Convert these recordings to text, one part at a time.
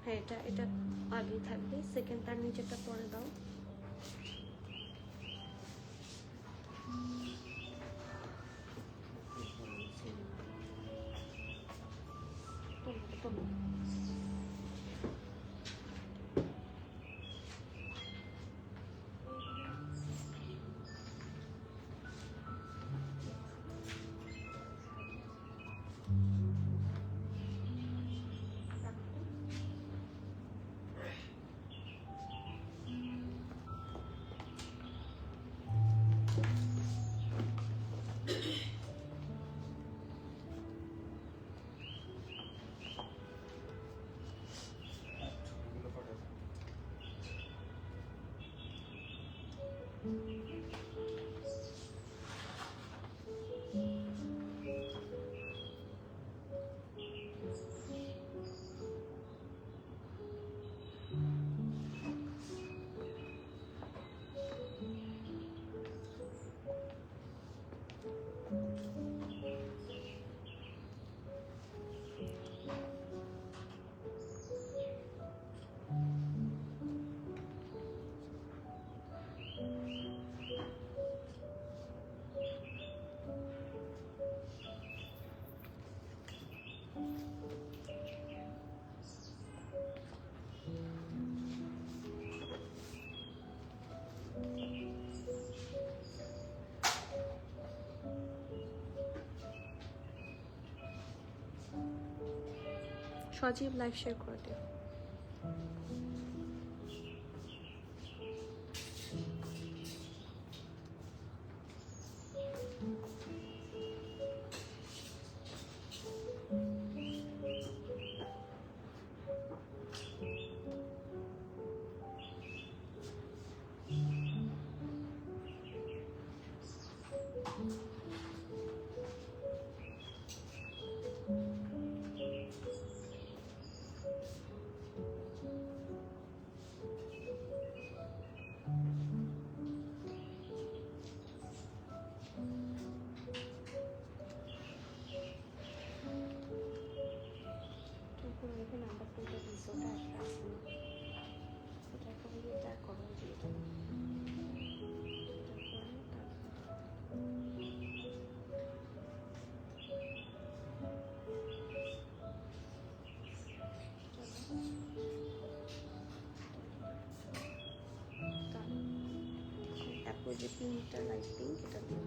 হ্যাঁ এটা এটা আগেই থাকবে, সেকেন্ড তার নিচেটা পরে দাও। সজীব লাইভ শেয়ার করে দিও। তারপর যে পিঙ্কটা, লাইট পিঙ্ক, এটা দিও।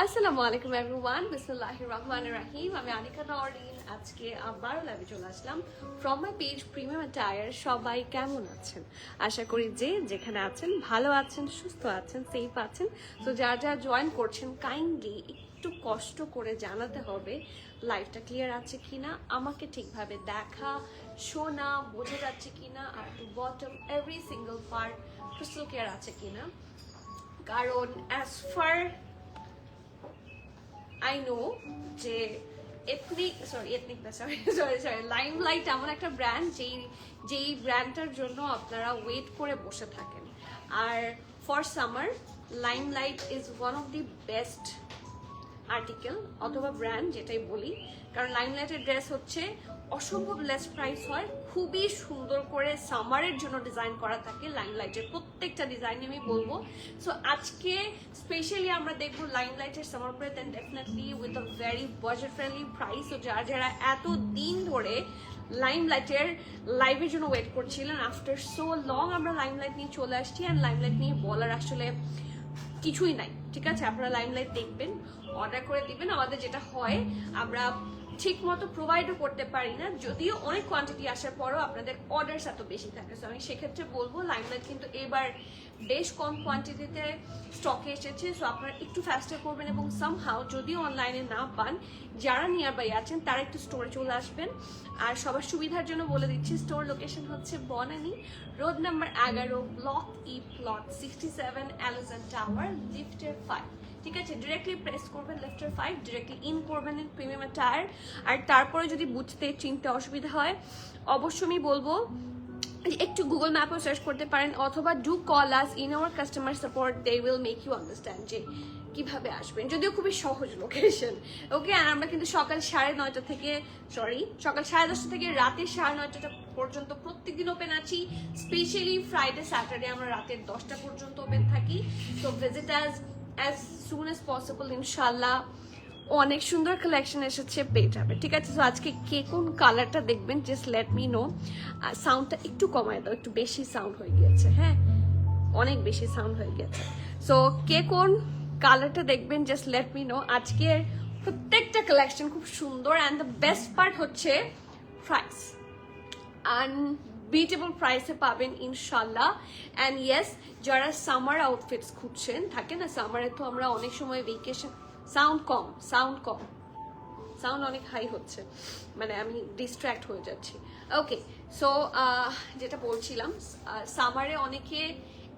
আসসালামু আলাইকুম এভরিওয়ান, বিসমিল্লাহির রহমানির রহিম। আমি আনিকা নওরিন, আজকে আবার লাইভে চলে আসলাম from my page premium attire. সবাই কেমন আছেন? আশা করি যে যেখানে আছেন ভালো আছেন, সুস্থ আছেন, সেফ আছেন। তো যারা যারা জয়েন করছেন কাইন্ডলি একটু কষ্ট করে জানাতে হবে লাইভটা ক্লিয়ার আছে কিনা, আমাকে ঠিকভাবে দেখা শোনা বোঝা যাচ্ছে কিনা, আর to bottom every single part crystal clear আছে কিনা। কারণ as far as I know Limelight এমন একটা ব্র্যান্ড যেই ব্র্যান্ডটার জন্য আপনারা ওয়েট করে বসে থাকেন। আর for summer Limelight is one of the best article অথবা ব্র্যান্ড, যেটাই বলি। কারণ লাইমলাইটের ড্রেস হচ্ছে অসম্ভব লেস প্রাইস হয়, খুবই সুন্দর করে সামারের জন্য ডিজাইন করা থাকে লাইমলাইটের প্রত্যেকটা ডিজাইন আমি বলবো। সো আজকে স্পেশালি আমরা দেখবো লাইমলাইটের summer price, then definitely with a very budget friendly price. So যারা যারা এত দিন ধরে লাইমলাইটের লাইভের জন্য ওয়েট করছিলেন, আফটার সো লং আমরা লাইমলাইট নিয়ে চলে আসছি। অ্যান্ড লাইমলাইট নিয়ে বলার আসলে কিছুই নাই, ঠিক আছে? আপনারা লাইমলাইট দেখবেন, অর্ডার করে দিবেন। আমাদের যেটা হয়, আমরা ঠিক মতো প্রোভাইডও করতে পারি না, যদিও অনেক কোয়ান্টিটি আসার পরও আপনাদের অর্ডারস এত বেশি থাকে। সো আমি সেক্ষেত্রে বলবো লাইমলাইট কিন্তু এবার বেশ কম কোয়ান্টিটিতে স্টকে এসেছে, সো আপনারা একটু ফাস্টার করবেন এবং সামহাও যদিও অনলাইনে না পান, যারা নিয়ার বাই আছেন তারা একটু স্টোরে চলে আসবেন। আর সবার সুবিধার জন্য বলে দিচ্ছি, স্টোর লোকেশন হচ্ছে Banani road number 11, block E, plot 67, অ্যালোজন টাওয়ার, লিফটের 5। ঠিক আছে, ডিরেক্টলি প্রেস করবেন লিফটের 5, ডিরেক্টলি ইন করবেন ইন প্রিমিয়াম টায়ার। আর তারপরে যদি বুঝতে চিনতে অসুবিধা হয় অবশ্যই আমি বলবো একটু গুগল ম্যাপও সার্চ করতে পারেন, অথবা do call us in our customer support, they will make you understand যে কিভাবে আসবেন, যদিও খুবই সহজ লোকেশন। ওকে, আর আমরা কিন্তু সকাল 9:30 থেকে সকাল 10:30 থেকে রাতের 9:30 পর্যন্ত প্রত্যেকদিন ওপেন আছি। স্পেশালি ফ্রাইডে স্যাটারডে আমরা রাতের 10টা পর্যন্ত ওপেন থাকি। So visit as soon as possible, ইনশাল্লাহ অনেক সুন্দর কালেকশন এসেছে, পেয়ে যাবে। ঠিক আছে, তো আজকে কে কোন কালারটা দেখবেন জাস্ট লেট মি নো। সাউন্ডটা একটু কমায় দাও, একটু বেশি সাউন্ড হয়ে গিয়েছে, হ্যাঁ অনেক বেশি সাউন্ড হয়ে গেছে। সো কে কোন কালারটা দেখবেন জাস্ট লেট মি নো। আজকের প্রত্যেকটা কালেকশন খুব সুন্দর, অ্যান্ড দ্য বেস্ট পার্ট হচ্ছে প্রাইস, আনবিটেবল প্রাইসে পাবেন ইনশাল্লাহ। অ্যান্ড ইয়েস, যারা সামার আউটফিটস খুঁজছেন, থাকে না সামারে তো আমরা অনেক সময় ভেকেশন, সাউন্ড অনেক হাই হচ্ছে, মানে আমি ডিস্ট্র্যাক্ট হয়ে যাচ্ছি। ওকে, সো যেটা বলছিলাম, সামারে অনেকে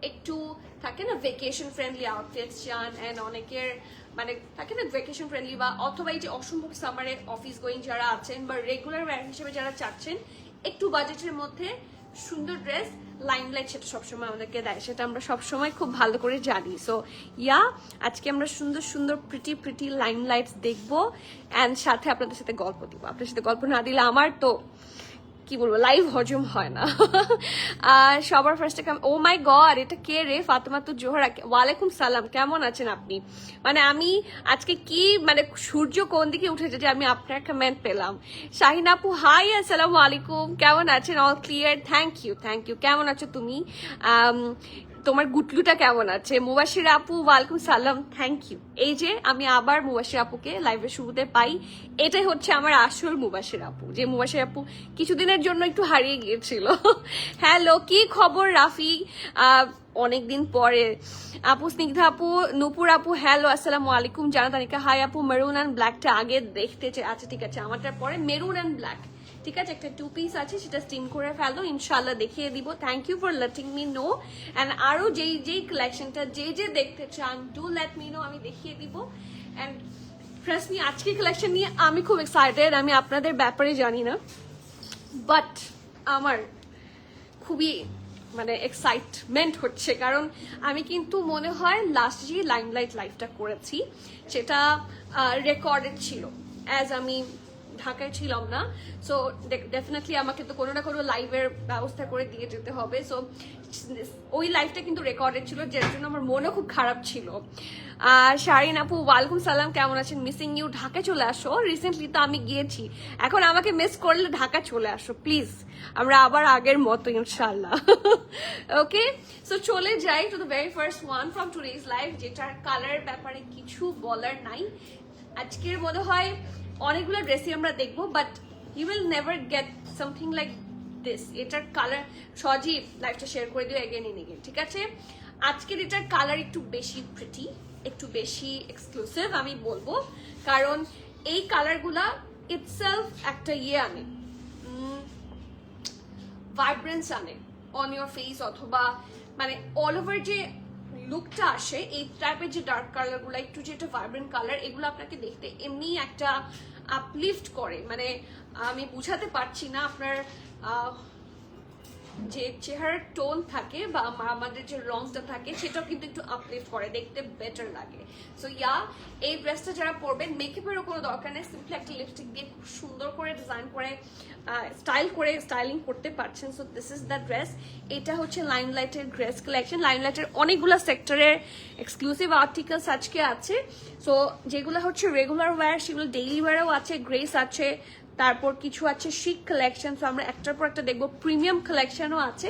একটু থাকে না ভেকেশন ফ্রেন্ডলি আউটফিটস চান, অ্যান্ড অনেকের মানে থাকে না ভেকেশন ফ্রেন্ডলি, বা অথবা এই যে অসম্ভব সামারে অফিস গোয়িং যারা আছেন, বা রেগুলার ওয়্যার হিসেবে যারা চাচ্ছেন একটু বাজেটের মধ্যে সুন্দর ড্রেস, লাইমলাইট সেটা সবসময় আমাদেরকে দেয়, সেটা আমরা সবসময় খুব ভালো করে জানি। সো আজকে আমরা সুন্দর সুন্দর প্রিটি লাইমলাইটস দেখবো, অ্যান্ড সাথে আপনাদের সাথে গল্প দিব। আপনার সাথে গল্প না দিলে আমার তো কি বলবো, লাইভ হজম হয় না। আর সবার ফার্স্টে ও মাই গড, এটা কে রে? ফাতেমা তো জোহরা, ওয়ালাইকুম সালাম, কেমন আছেন আপনি? মানে আমি আজকে কি মানে সূর্য কোন দিকে উঠেছে যে আমি আপনার কমেন্ট পেলাম। শাহিন আপু হাই, আসসালামু আলাইকুম, কেমন আছেন? All clear, thank you. কেমন আছো তুমি? তোমার গুটলুটা কেমন আছে? মুবাশির আপু ওয়ালাইকুম সালাম, থ্যাংক ইউ। এই যে আমি আবার মুবাশির আপুকে লাইভের শুরুতে পাই, এটাই হচ্ছে আমার আসল মুবাশির আপু, যে মুবাশির আপু কিছুদিনের জন্য একটু হারিয়ে গিয়েছিল। হ্যালো, কি খবর রাফি? অনেকদিন পরে আপু, স্নিগ্ধা আপু, নূপুর আপু হ্যালো, আসসালামু আলাইকুম। জানাতানিকা হাই আপু, মেরুন অ্যান্ড ব্ল্যাকটা আগে দেখতে চাই। আচ্ছা ঠিক আছে, আমারটার পরে মেরুন অ্যান্ড ব্ল্যাক, ঠিক আছে, একটা 2 পিস আছে, সেটা স্টিম করে ফেলো, ইনশাল্লাহ দেখিয়ে দিব। Thank you for letting me know. And আরো যেই কালেকশনটা যে দেখতে চান, ডু লেট মি নো, আমি দেখিয়ে দিব। অ্যান্ড ট্রাস্ট মি, আজকে কালেকশন নিয়ে আমি খুব এক্সাইটেড। আমি আপনাদের ব্যাপারে জানি না, বাট আমার খুবই মানে এক্সাইটমেন্ট হচ্ছে, কারণ আমি কিন্তু মনে হয় লাস্ট যে লাইমলাইট লাইভটা করেছি সেটা রেকর্ডেড ছিল, অ্যাজ আমি ঢাকায় ছিলাম না। সো ডেফিনেটলি আমাকে তো কোনো না কোনো লাইভের ব্যবস্থা করে দিয়ে যেতে হবে। সো ওই লাইভটা কিন্তু রেকর্ডেড ছিল, যার জন্য আমার মনও খুব খারাপ ছিল। শারিন আপু ওয়ালাইকুম সালাম, কেমন আছেন? মিসিং ইউ, ঢাকা চলে আসো। রিসেন্টলি তো আমি গিয়েছি, এখন আমাকে মিস করলে ঢাকা চলে আসো প্লিজ, আমরা আবার আগের মতো ইনশাল্লাহ। ওকে, সো চলে যাই to the very first one from today's live, যেটার কালার ব্যাপারে কিছু বলার নাই। আজকের মনে হয় অনেকগুলো ড্রেসই আমরা দেখবো, but you will never get something like this. এটার কালার সজীব লাইভটা শেয়ার করে দিও এগেন ইন এগেন, ঠিক আছে? আজকের এটার কালার একটু বেশি প্রিটি, একটু বেশি এক্সক্লুসিভ আমি বলবো, কারণ এই কালারগুলা ইটসেলফ একটা আনে, ভাইব্রেন্স আনে অন ইউর ফেস, অথবা মানে অল ওভার যে লুকটা আসে এই টাইপের যে ডার্ক কালারগুলো, একটু যেটা ভাইব্রেন্ট কালার, এগুলো আপনাকে দেখতে এমনি একটা আপলিফট করে। মানে আমি বুঝাতে পারছি না, আপনার যে চেহারার টোন থাকে বা আমাদের যে রংটা থাকে সেটাও কিন্তু একটু আপলিফট করে, দেখতে বেটার লাগে। সো এই ড্রেসটা যারা পরবেন, মেকআপেরও কোনো দরকার নেই, সিম্পলি একটা লিপস্টিক দিয়ে খুব সুন্দর করে ডিজাইন করে স্টাইলিং করতে পারছেন। So this is the dress. এটা হচ্ছে লাইমলাইটের ড্রেস কালেকশন। লাইমলাইটের অনেকগুলো সেক্টরের এক্সক্লুসিভ আর্টিকেলস আজকে আছে। সো যেগুলো হচ্ছে রেগুলার ওয়্যার, সেগুলো ডেইলি ওয়্যারও আছে, গ্রেস আছে, তারপর কিছু আছে শিক কালেকশন। সো আমরা একটার পর একটা দেখবো। প্রিমিয়াম কালেকশনও আছে,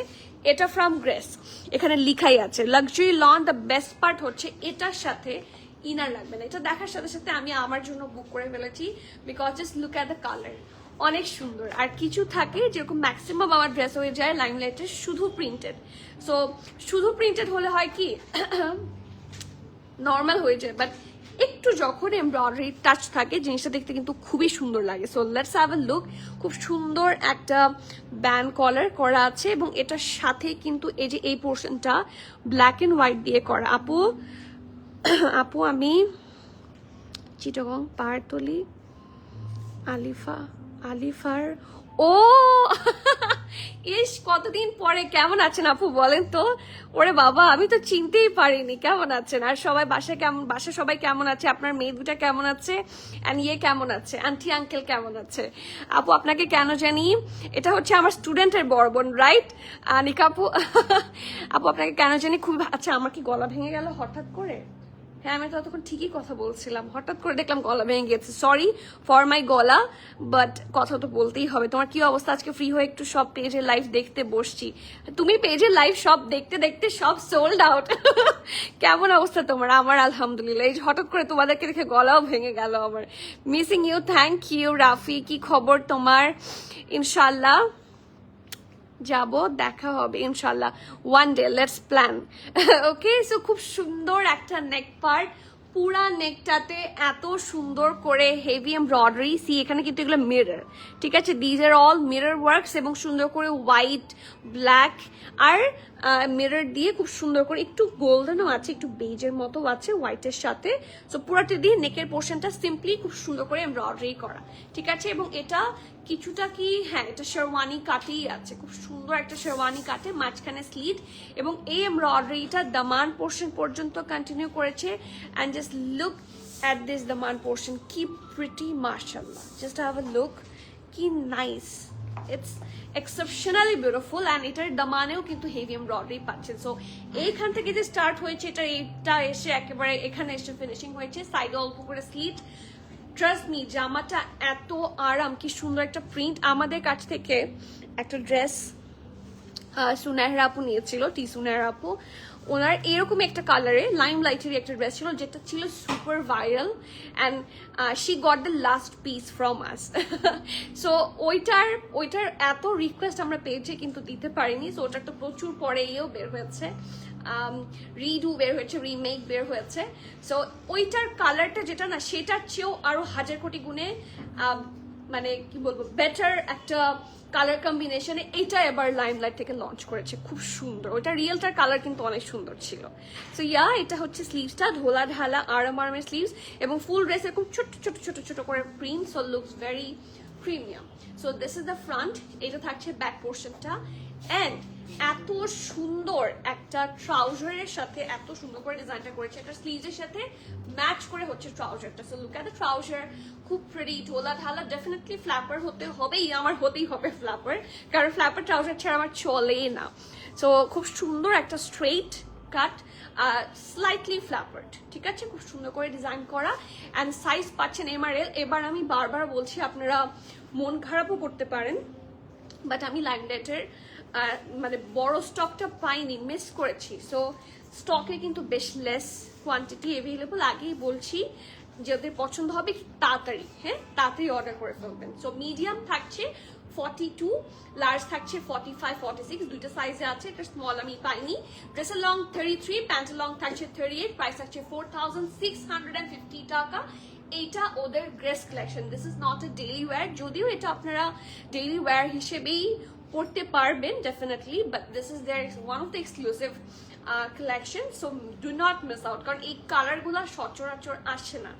এটা ফ্রম গ্রেস, এখানে লিখাই আছে luxury loan. The best part হচ্ছে এটার সাথে ইনার লাগবে না। এটা দেখার সাথে সাথে আমি আমার জন্য বুক করে ফেলেছি, because just look at the colour, অনেক সুন্দর। আর কিছু থাকে যেরকম ম্যাক্সিমাম আমার ড্রেস হয়ে যায় লাইমলাইটের শুধু প্রিন্টেড, সো শুধু প্রিন্টেড হলে হয় কি নর্মাল হয়ে যায়, বাট একটু যখন এমব্রয়ডারি টাচ থাকে জিনিসটা দেখতে কিন্তু খুবই সুন্দর লাগে। So let's have a look. খুব সুন্দর একটা ব্যান্ড কলার করা আছে এবং এটার সাথে কিন্তু এই যে এই পোর্শনটা ব্ল্যাক এন্ড হোয়াইট দিয়ে করা। আপু আপু আমি চিটাগং পাহাড়তলি আলিফার ও ইস, কতদিন পরে কেমন আছেন আপু বলেন তো? ওরে বাবা, আমি তো চিনতেই পারিনি। কেমন আছেন? আর সবাই বাসা সবাই কেমন আছে? আপনার মেয়ে দুটা কেমন আছে? এন্ড ইয়ে কেমন আছে? আন্টি আঙ্কেল কেমন আছে? আপু আপনাকে কেন জানি, এটা হচ্ছে আমার স্টুডেন্টের বড় বোন, রাইট নিকা আপু? আপু আপনাকে কেন জানি খুব, আচ্ছা আমার কি গলা ভেঙে গেল হঠাৎ করে? হ্যাঁ আমি তো ততক্ষণ ঠিকই কথা বলছিলাম, হঠাৎ করে দেখলাম গলা ভেঙে গেছে। সরি ফর মাই গলা, বাট কথা তো বলতেই হবে। তোমার কি অবস্থা? আজকে ফ্রি হয়ে একটু সব পেজের লাইভ দেখতে বসছি। তুমি পেজের লাইভ সব দেখতে দেখতে সব সোল্ড আউট। কেমন অবস্থা তোমার? আমার আলহামদুলিল্লাহ। এই হঠাৎ করে তোমাদেরকে দেখে গলাও ভেঙে গেল আমার। Missing you, thank you. Rafi কি খবর তোমার? ইনশাল্লাহ যাব, দেখা হবে ইনশাল্লাহ one day, let's plan. Okay, so খুব সুন্দর একটা নেক পার্ট, পুরা নেকটাতে এত সুন্দর করে হেভি এমব্রয়ডারি। সি এখানে কিন্তু এগুলো মিরর, ঠিক আছে, these are all mirror works এবং সুন্দর করে হোয়াইট ব্ল্যাক আর মিরর দিয়ে খুব সুন্দর করে একটু গোল্ডেনও আছে, একটু বেজের মতো আছে হোয়াইটের সাথে। সো পুরাটা দিয়ে নেকের পোর্শনটা সিম্পলি খুব সুন্দর করে এমব্রয়ডারি করা, ঠিক আছে। এবং এটা কিছুটা কি, হ্যাঁ এটা শেরওয়ানি কাটেই আছে, খুব সুন্দর একটা শেরওয়ানি কাটে, মাঝখানে স্লিট এবং এই এমব্রয়ডারিটা দামান পোর্শন পর্যন্ত কন্টিনিউ করেছে। And just look at this Daman portion, কি প্রিটি, মাশাআল্লাহ, জাস্ট হ্যাভ আ লুক, কি nice, it's exceptionally beautiful. And এটার দামানেও কিন্তু হেভি এমব্রয়ডারি পাচ্ছেন। সো এইখান থেকে যে স্টার্ট হয়েছে এটা এসে একেবারে এখানে এসে ফিনিশিং হয়েছে, সাইডে অল্প করে স্লিট। ট্রাস্ট মি, জামাটা এত আরাম, কি সুন্দর একটা প্রিন্ট। আমাদের কাছ থেকে একটা ড্রেস সুনেহরা আপু নিয়েছিল, টি সুনেহরা আপু, ওনার এরকম একটা কালারে লাইম লাইটের একটা ড্রেস ছিল যেটা ছিল super viral, and she got the last piece from us. So ওইটার এত রিকোয়েস্ট আমরা পেয়েছি কিন্তু দিতে পারিনি। সো ওটার তো প্রচুর পরে এও বের হয়েছে, রিডু বের হয়েছে, রিমেক বের হয়েছে। সো ওইটার কালারটা যেটা না, সেটার চেয়েও আরো হাজার কোটি গুণে মানে কি বলবো বেটার একটা কালার কম্বিনেশনে এটা এবার লাইমলাইট থেকে লঞ্চ করেছে, খুব সুন্দর। ওইটা রিয়েলটার কালার কিন্তু অনেক সুন্দর ছিল। সো ইয়া, এটা হচ্ছে স্লিভসটা, ঢোলা ঢালা আরামের স্লিভস এবং ফুল ড্রেস এরকম ছোট ছোট ছোট ছোট করে print, so looks very premium. So this is the front, এটা থাকছে ব্যাক পোর্শনটা। অ্যান্ড এত সুন্দর একটা ট্রাউজারের সাথে এত সুন্দর করে ডিজাইনটা করেছে, একটা স্লিভসের সাথে ম্যাচ করে হচ্ছে ট্রাউজারটা। So look at the trouser, খুব প্রিটি, ঢোলা ঢালা। ডেফিনেটলি ফ্ল্যাপার হতে হবেই, আমার হতেই হবে ফ্ল্যাপার, কারণ ফ্ল্যাপার ট্রাউজার ছাড়া আমার চলেই না। সো খুব সুন্দর একটা স্ট্রেইট কাট, স্লাইটলি ফ্ল্যাপার্ড, ঠিক আছে, খুব সুন্দর করে ডিজাইন করা। অ্যান্ড সাইজ পাচ্ছেন এমআরএল। এবার আমি বারবার বলছি, আপনারা মন খারাপও করতে পারেন, বাট আমি লাইমলাইটের মানে বড় স্টকটা পাইনি, মিস করেছি। সো স্টকে কিন্তু বেশ লেস কোয়ান্টিটি অ্যাভেলেবল, আগেই বলছি, যাদের পছন্দ হবে তাড়াতাড়ি, হ্যাঁ তাড়াতাড়ি অর্ডার করে ফেলবেন। সো মিডিয়াম থাকছে 42, লার্জ থাকছে 45, 46, দুইটা সাইজে আছে। এটা স্মল আমি পাইনি। ড্রেসের লং 33, প্যান্টের লং থাকছে 38, প্রাইস থাকছে 4650 টাকা। এইটা ওদের grace collection, this is not a daily wear, যদিও এটা আপনারা ডেইলি ওয়্যার হিসেবেই পড়তে পারবেন definitely, but this is their one of the exclusive collection. So do not miss out, কারণ এই কালারগুলো সচরাচর আসে না।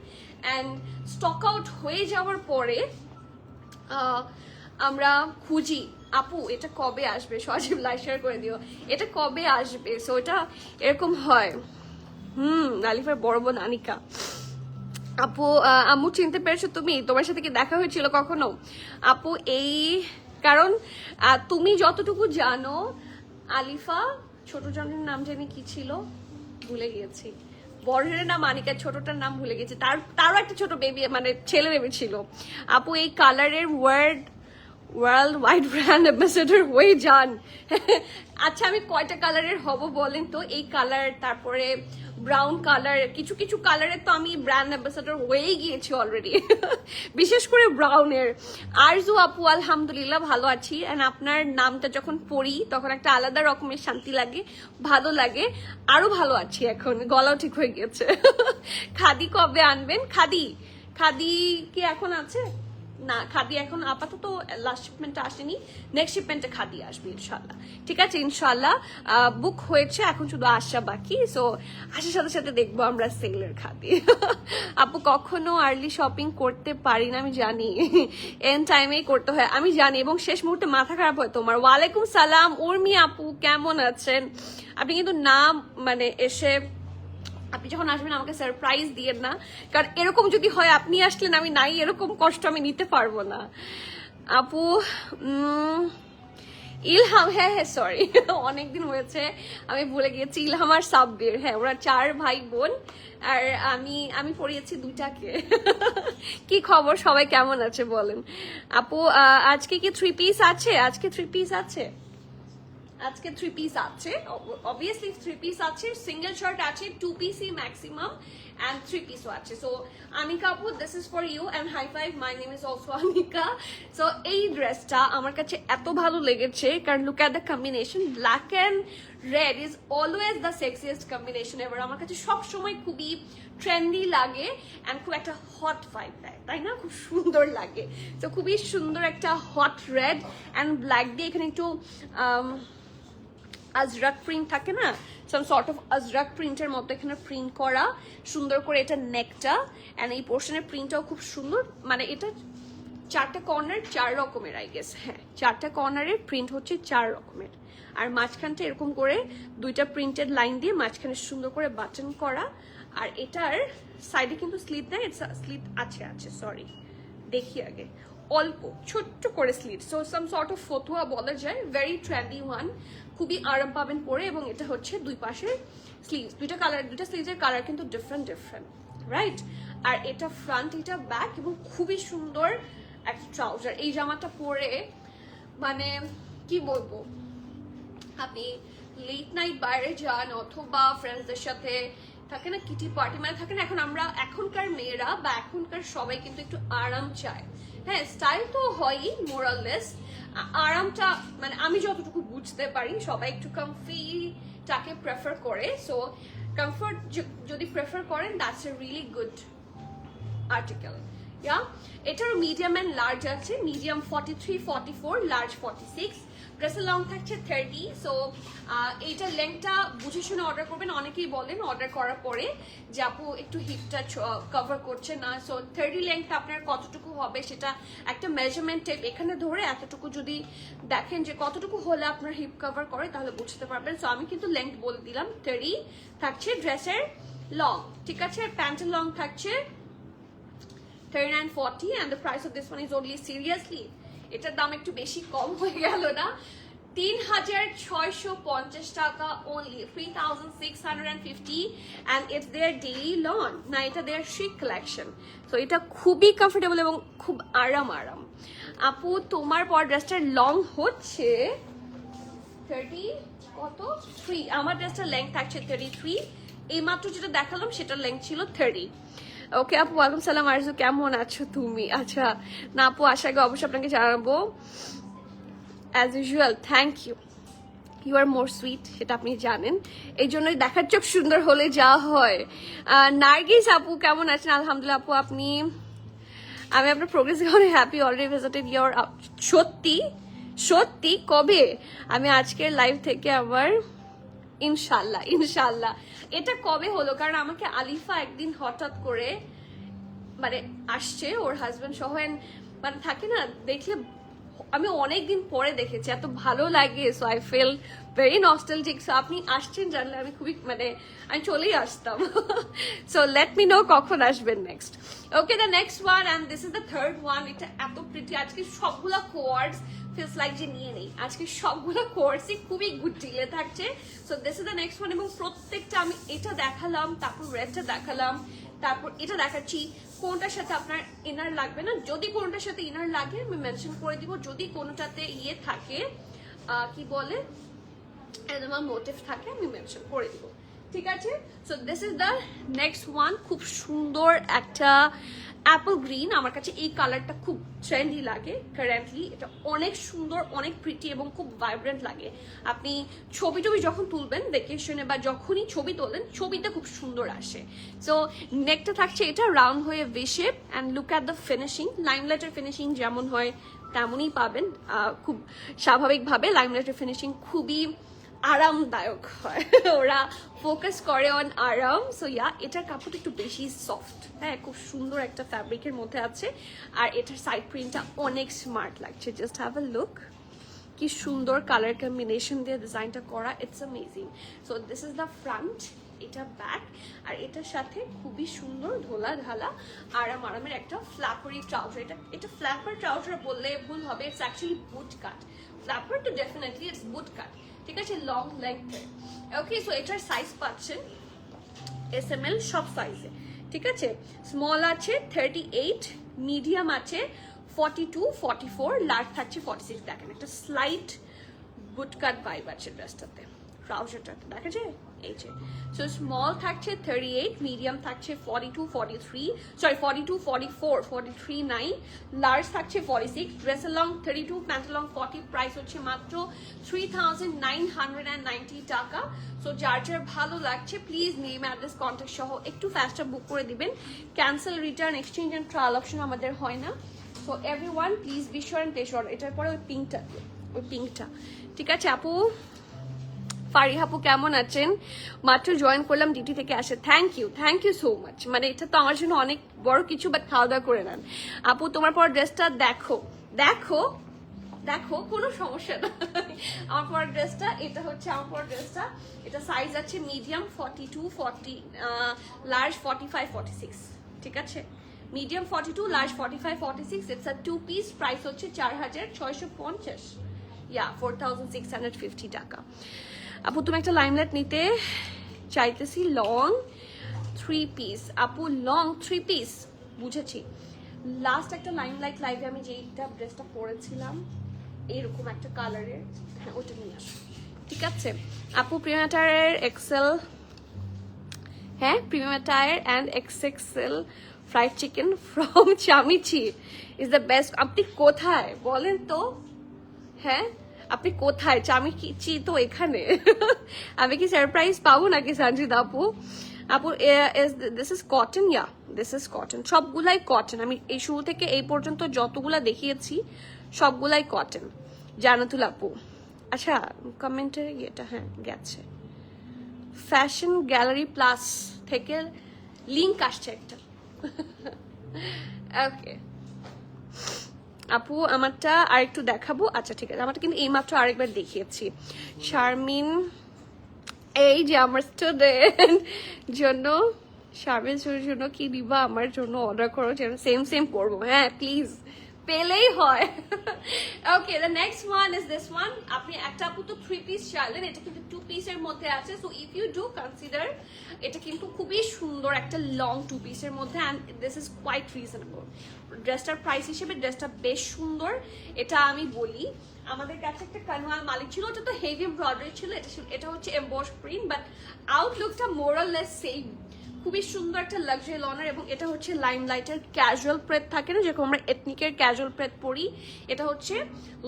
অ্যান্ড স্টক আউট হয়ে যাওয়ার পরে আমরা খুঁজি, আপু এটা কবে আসবে, সজীব লাইক শেয়ার করে দিও, এটা কবে আসবে। সো এটা এরকম হয়। আলিফার বড় বোন আনিকা আপু, আম্মু চিনতে পেরেছো তুমি? তোমার সাথে কি দেখা হয়েছিল কখনো? আপু এই কারণ তুমি যতটুকু জানো, আলিফা ছোট জনের নাম জানি কি ছিল, ভুলে গিয়েছি, বড়ের নাম আনিকা, ছোটটার নাম ভুলে গেছি, তারও একটা ছোট বেবি মানে ছেলে বেবি ছিল। আপু এই কালারের ওয়ার্ল্ড ওয়াইড ব্র্যান্ড অ্যাম্বাসেডর হয়ে যান। আচ্ছা আমি কয়টা কালারের হব বলেন তো? এই কালার, তারপরে ব্রাউন কালার, কিছু কিছু কালারের তো আমি ব্র্যান্ড অ্যাম্বাসেডর হয়েই গিয়েছি অলরেডি। বিশেষ করে ব্রাউনের। আরজু আপু আলহামদুলিল্লাহ ভালো আছি। অ্যান্ড আপনার নামটা যখন পড়ি তখন একটা আলাদা রকমের শান্তি লাগে, ভালো লাগে। আরো ভালো আছি এখন, গলাও ঠিক হয়ে গেছে। খাদি কবে আনবেন? খাদি খাদি কি এখন আছে? না, খাদি এখন আপাতত লাস্ট শিপমেন্টে আসেনি, নেক্সট শিপমেন্টে খাদি আসবে ইনশাল্লাহ। ঠিক আছে, ইনশাল্লাহ বুক হয়েছে, এখন শুধু আসা বাকি। সো আসার সাথে সাথে দেখবো আমরা সেলের খাদি। আপু কখনো আর্লি শপিং করতে পারি না, আমি জানি, এন টাইমেই করতে হয় আমি জানি, এবং শেষ মুহূর্তে মাথা খারাপ হয় তোমার। ওয়ালাইকুম সালাম উর্মি আপু, কেমন আছেন আপনি? কিন্তু না মানে এসে আপনি যখন আসবেন আমাকে সারপ্রাইজ দিয়েন না, কারণ এরকম যদি হয় আপনি আসলেন আমি নাই, এরকম কষ্ট আমি নিতে পারবো না। আপু ইলহাম, হ্যাঁ হ্যাঁ সরি, অনেকদিন হয়েছে আমি ভুলে গিয়েছি। ইলহাম আর সাব্বির, হ্যাঁ ওরা 4 ভাই বোন, আর আমি পড়িয়েছি 2টাকে। কি খবর, সবাই কেমন আছে বলেন? আপু আজকে কি 3 পিস আছে? আজকে 3 পিস আছে, আজকে 3 পিস আছে, অবভিয়াসলি 3 পিস আছে, সিঙ্গেল শার্ট আছে, 2 পিসই ম্যাক্সিমাম, and 3 পিসও আছে। সো আনিকা আপু, this is for you and high five, my name is also Anika. So এই ড্রেসটা আমার কাছে এত ভালো লেগেছে, কারণ look at the combination, black and red is always the sexiest combination ever. আমার কাছে সবসময় খুবই ট্রেন্ডি লাগে অ্যান্ড খুব একটা হট ভাইব দেয়, তাই না? খুব সুন্দর লাগে। তো খুবই সুন্দর একটা হট রেড অ্যান্ড ব্ল্যাক দিয়ে এখানে একটু আজরাক প্রিন্ট থাকে না, সাম সর্ট অফ আজরাক প্রিন্টের মতো এখানে প্রিন্ট করা সুন্দর করে। এটা নেকটা অ্যান্ড এই পোর্শনের প্রিন্টটাও খুব সুন্দর। মানে এটা 4টা কর্নার 4 রকমের, আই গেস, হ্যাঁ 4টা কর্নারের প্রিন্ট হচ্ছে 4 রকমের। আর মাঝখানটা এরকম করে 2টা প্রিন্টেড লাইন দিয়ে মাঝখানে সুন্দর করে বাটন করা। আর এটার সাইডে কিন্তু স্লিট দেয়, স্লিট আছে সরি দেখি আগে, অল্প ছোট্ট করে slit. So some sort of ফতুয়া বলা যায়, ভেরি ট্রেন্ডি ওয়ান, খুবই আরাম পাবেন পরে। এবং এটা হচ্ছে 2 পাশের স্লিভস, 2টা কালার, 2টা স্লিভসের কালার কিন্তু ডিফারেন্ট রাইট। আর এটা ফ্রন্ট, এটা ব্যাক, এবং খুবই সুন্দর একটা ট্রাউজার। এই জামাটা পরে মানে কি বলবো, আপনি লেট নাইট বাইরে যান অথবা ফ্রেন্ডসদের সাথে থাকে না কিটি পার্টি, মানে থাকে না, এখনকার মেয়েরা বা এখনকার সবাই কিন্তু একটু আরাম চায়। হ্যাঁ, স্টাইল তো হয়ই মোরাললেস, আরামটা মানে আমি যতটুকু বুঝতে পারি সবাই একটু কমফিটাকে প্রেফার করে। সো কমফর্ট যদি প্রেফার করেন, that's a really good article. Yeah, এটার মিডিয়াম এন্ড লার্জ আছে, মিডিয়াম 43, 44, লার্জ 46। ড্রেসের লং থাকছে 30। সো এইটার লেন্থটা বুঝে শুনে অর্ডার করবেন। অনেকেই বলেন অর্ডার করার পরে যে আপু একটু হিপটা কভার করছে না। সো 30 লেন্থ আপনার কতটুকু হবে সেটা একটা মেজারমেন্ট টেপ এখানে ধরে এতটুকু যদি দেখেন যে কতটুকু হলে আপনার হিপ কভার করে তাহলে বুঝতে পারবেন। সো আমি কিন্তু লেন্থ বলে দিলাম 30 থাকছে ড্রেসের লং, ঠিক আছে। প্যান্টের লং থাকছে 39-40 and the price of this one is only, seriously এটার দাম একটু বেশি কম হয়ে গেল না? 3650 টাকা only, 3650, and it's their daily lawn না, এটা their chic collection। তো এটা খুবই কমফোর্টেবল এবং খুব আরাম। আপু তোমার পর ড্রেসটার লং হচ্ছে 33, আমার ড্রেসটার লেন্থ থাকছে 33। এই মাত্র যেটা দেখালাম সেটার লেন্থ ছিল 30। ওকে আপু, ওয়ালাইকুম সালাম আরজু, কেমন আছো তুমি? আচ্ছা না আপু, আশা করি অবশ্যই আপনাকে জানাবো as usual. Thank you, you are more sweet, সেটা আপনি জানেন, এই জন্যই দেখার চোখ সুন্দর হলে যা হয়। নার্গিস আপু কেমন আছেন? আলহামদুলিল্লাহ আপু, আমি আপনার প্রোগ্রেস অনেক হ্যাপি, অলরেডি ভিজিটেড ইয়োর। সত্যি কবে? আমি আজকের লাইভ থেকে আবার ইনশাল্লাহ। এটা কবে হলো? কারণ আমাকে আলিফা একদিন হঠাৎ করে মানে আসছে ওর হাজবেন্ড সহ, মানে থাকে না দেখলে, আমি অনেকদিন পরে দেখেছি, এত ভালো লাগে। So I feel very nostalgic. So আপনি আসছেন জানলে আমি খুবই মানে আমি চলেই আসতাম। সো লেট মি নো কখন আসবেন next. Okay, the next one and this is the third one. এটা এত প্রিটি, আজকে সবগুলা কোয়ার্ডস ফিলস লাইক যে নিয়ে নেই, আজকে সবগুলো কোর্সই খুবই গুড ডিলে থাকছে। So this is the next one, এবং প্রত্যেকটা আমি এটা দেখালাম, তারপর রেডটা দেখালাম, তারপর এটা দেখাচ্ছি, কোনটার সাথে আপনার ইনার লাগবে না। যদি কোনটার সাথে ইনার লাগে আমি মেনশন করে দিব, যদি কোনটাতে ইয়ে থাকে কি বলে এনিমাল মোটিভ থাকে আমি মেনশন করে দিব, ঠিক আছে। So this is the next one, খুব সুন্দর একটা অ্যাপল গ্রিন। আমার কাছে এই কালারটা খুব ট্রেন্ডি লাগে কারেন্টলি, এটা অনেক সুন্দর, অনেক প্রিটি এবং খুব ভাইব্রেন্ট লাগে। আপনি ছবি টবি যখন তুলবেন ভেকেশনে বা যখনই ছবি তোলেন, ছবিতে খুব সুন্দর আসে। সো নেকটা থাকছে এটা রাউন্ড হয়ে V shape, and look at the finishing. লাইমলাইটের ফিনিশিং যেমন হয় তেমনই পাবেন, খুব স্বাভাবিকভাবে লাইমলাইটের ফিনিশিং খুবই আরামদায়ক হয়, ওরা ফোকাস করে অন আরাম। সো ইয়া, এটার কাপড়টা একটু বেশি সফট, হ্যাঁ খুব সুন্দর একটা ফ্যাব্রিকের মধ্যে আছে, আর এটার সাইড প্রিন্টটা অনেক স্মার্ট লাগছে। জাস্ট হ্যাভ আ লুক, কি সুন্দর কালার কম্বিনেশন দিয়ে ডিজাইনটা করা, it's amazing. So this is the front, এটা ব্যাক, আর এটার সাথে খুবই সুন্দর ধোলা ঢালা আরামের একটা ফ্ল্যাপারি ট্রাউজার। এটা ফ্ল্যাপার ট্রাউজার বললে ভুল হবে, ইটস অ্যাকচুয়ালি বুট কাট। ফ্ল্যাপার তো ডেফিনেটলি ইটস বুট কাট, ঠিক আছে, লং লেন্থের। ওকে, সো এটার সাইজ পাচ্ছেন SML সব সাইজে, ঠিক আছে। স্মল আছে 38, মিডিয়াম আছে 42, 44, লার্জ থাকছে 46। দেখেন একটা স্লাইট বুটকাট ভাইব আছে ড্রেসটাতে, ট্রাউজারটাতে দেখা যায় এই যে। সো স্মল থাকছে 38, মিডিয়াম থাকছে 42, 43, সরি 42, 44, 43 9, লার্জ থাকছে 46, dress long 32, pant long 40। Price হচ্ছে মাত্র 3990 টাকা। সো যার যার ভালো লাগছে প্লিজ নেম অ্যাড্রেস কন্ট্যাক্ট সহ একটু ফাস্টার বুক করে দিবেন। Cancel, return, exchange and trial option আমাদের হয় না। So everyone please be sure and place order. এটার পরে ওই পিঙ্কটা, ঠিক আছে। আপু ফারি আপু কেমন আছেন? মাত্র জয়েন করলাম ডিউটি থেকে আসে। Thank you so much. মানে এটা তো আমার জন্য অনেক বড় কিছু, বাট খাওয়া দাওয়া করে নেন। আপু তোমার পর ড্রেসটা দেখো দেখো দেখো, কোনো সমস্যা না। আমার পর ড্রেসটা, এটা হচ্ছে আমার পর ড্রেসটা। এটা সাইজ আছে মিডিয়াম 42, 40, লার্জ 45, 46, ঠিক আছে। Medium 42, large 45, 46। It's a 2 piece. Price হচ্ছে 4650, ইয়া 4650 টাকা। আপু তুমি একটা লাইমলাইট নিতে চাইতেছি, লং 3 পিস। আপু লং 3 পিস, বুঝেছি। লাস্ট একটা লাইমলাইট লাইভে আমি যেইটা ড্রেসটা পরেছিলাম এরকম একটা কালারের, হ্যাঁ ওটা নিয়ে আসো, ঠিক আছে। আপু প্রিমিয়াম টায়ারের এক্সেল, হ্যাঁ premium attire and XXL fried chicken from চামিচি ইজ দ্য বেস্ট। আপনি কোথায় বলেন তো? হ্যাঁ আপনি কোথায়? চামিচি তো এখানে। আমি কি সারপ্রাইজ পাবো নাকি সঞ্জিত আপু? আপু this is cotton, yeah this is cotton, সবগুলাই কটন। আমি এই শুরু থেকে এই পর্যন্ত যতগুলা দেখিয়েছি সবগুলাই কটন। জানাতুল আপু, আচ্ছা কমেন্টের ইয়েটা হ্যাঁ গেছে, ফ্যাশন গ্যালারি প্লাস থেকে লিংক আসছে একটা। ওকে আপু আমারটা আরেকটু দেখাবো, আচ্ছা ঠিক আছে। আমারটা কিন্তু এইমাত্র আরেকবার দেখিয়েছি। শারমিন, এই যে আমার স্টুডেন্ট জন্য, শারমিন জন্য কি দিবা? আমার জন্য অর্ডার করো, যেন সেম করবো, হ্যাঁ প্লিজ, পেলেই হয়। Okay, the next one is this one. আপনি একটা আপু তো 3 পিস চাইলেন, এটা কিন্তু 2 পিসের মধ্যে আছে। So if you do consider, এটা কিন্তু খুবই সুন্দর একটা লং 2 পিসের মধ্যে, and this is quite reasonable. ড্রেসটার প্রাইস হিসেবে ড্রেসটা বেশ সুন্দর। এটা আমি বলি, আমাদের কাছে একটা কানওয়াল মালিক ছিল, ওটা তো হেভি এমব্রয়ডারি ছিল, এটা হচ্ছে এমবস প্রিন্ট, বাট আউটলুকটা মোরাললেস সেম। খুবই সুন্দর একটা লাক্সারি লনার, এবং এটা হচ্ছে লাইমলাইটের ক্যাজুয়াল প্রেড থাকে না, যেরকম আমরা এথনিকের ক্যাজুয়াল প্রেড পরি, এটা হচ্ছে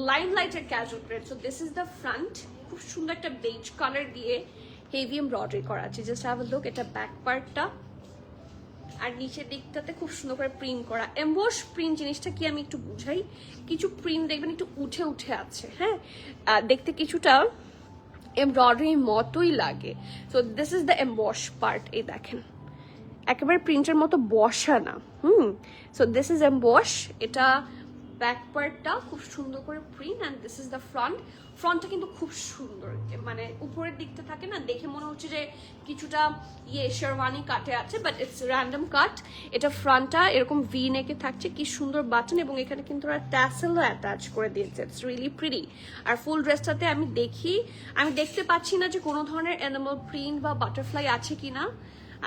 লাইমলাইটের casual pret. So this is the front, খুব সুন্দর একটা বেজ কালার দিয়ে হেভি এমব্রয়ডারি করা আছে। জাস্ট হ্যাভ আ লুক, এটা ব্যাক পার্টটা, আর নিচের দিকটাতে খুব সুন্দর করে প্রিন্ট করা। এমবস প্রিন্ট জিনিসটা কি আমি একটু বুঝাই, কিছু প্রিন্ট দেখবেন একটু উঠে আছে, হ্যাঁ দেখতে কিছুটা এমব্রয়ডারির মতোই লাগে। So this is the emboss part, এই দেখেন একেবারে প্রিন্টের মতো বসা না। সো দিস ইজ এমবস, এটা ব্যাক পার্টটা খুব সুন্দর করে print, and this is the ফ্রন্টটা কিন্তু খুব সুন্দর, মানে উপরের দিকটা থাকে না, দেখে মনে হচ্ছে যে কিছুটা শেরওয়ানি কাটে আছে, বাট ইটস র্যান্ডম কাট। এটা ফ্রন্টটা এরকম ভি নেকে থাকছে, কি সুন্দর বাটন, এবং এখানে কিন্তু ওরা ট্যাসেলও অ্যাটাচ করে দিয়েছে, ইটস রিয়েলি প্রিটি। আর ফুল ড্রেসটাতে আমি দেখতে পাচ্ছি না যে কোনো ধরনের অ্যানিমাল প্রিন্ট বা বাটারফ্লাই আছে কিনা।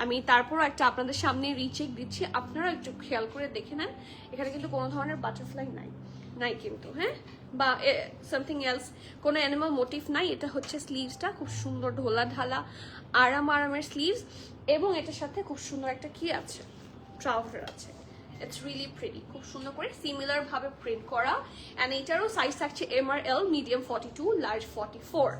আমি তারপরও একটা আপনাদের সামনে রিচেক দিচ্ছি, আপনারা একটু খেয়াল করে দেখে নেন। এখানে কিন্তু কোনো ধরনের বাটারফ্লাই নাই কিন্তু, হ্যাঁ, বা সামথিং এলস, কোনো অ্যানিমাল মোটিভ নাই। এটা হচ্ছে স্লিভসটা, খুব সুন্দর ঢোলা ঢালা আরামের স্লিভস, এবং এটার সাথে খুব সুন্দর একটা কি আছে, ট্রাউজার আছে। ইটস রিয়েলি প্রিটি, খুব সুন্দর করে সিমিলার ভাবে প্রিন্ট করা। অ্যান্ড এটারও সাইজ থাকছে MRL, মিডিয়াম 42, লার্জ 44।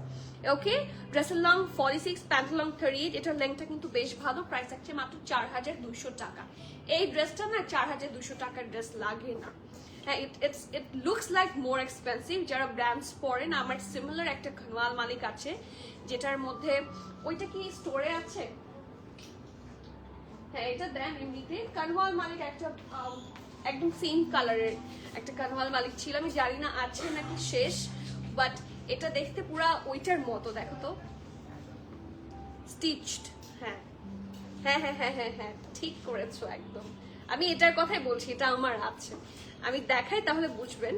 ওকে, ড্রেসের লং 46, প্যান্ট লং 38। এটার লেংথটা কিন্তু বেশ ভালো। প্রাইস থাকছে মাত্র 4200 টাকা। এই ড্রেসটা না 4200 টাকার ড্রেস লাগে না। It looks like more expensive. যারা ব্র্যান্ডস পরেন, আমার সিমিলার একটা খানওয়াল মালিক আছে, যেটার মধ্যে ওইটা কি স্টোরে আছে, হ্যাঁ এটা দেন এমনিতে। কানওয়াল মালিক একটা একদম সেম কালারের একটা কানওয়াল মালিক ছিল, আমি জানি না আছে নাকি শেষ, বাট এটা দেখতে পুরা ওইটার মতো। দেখো তো, স্টিচড। হ্যাঁ হ্যাঁ হ্যাঁ হ্যাঁ হ্যাঁ হ্যাঁ, ঠিক করেছো একদম। আমি এটার কথাই বলছি, এটা আমার আছে, আমি দেখাই তাহলে বুঝবেন।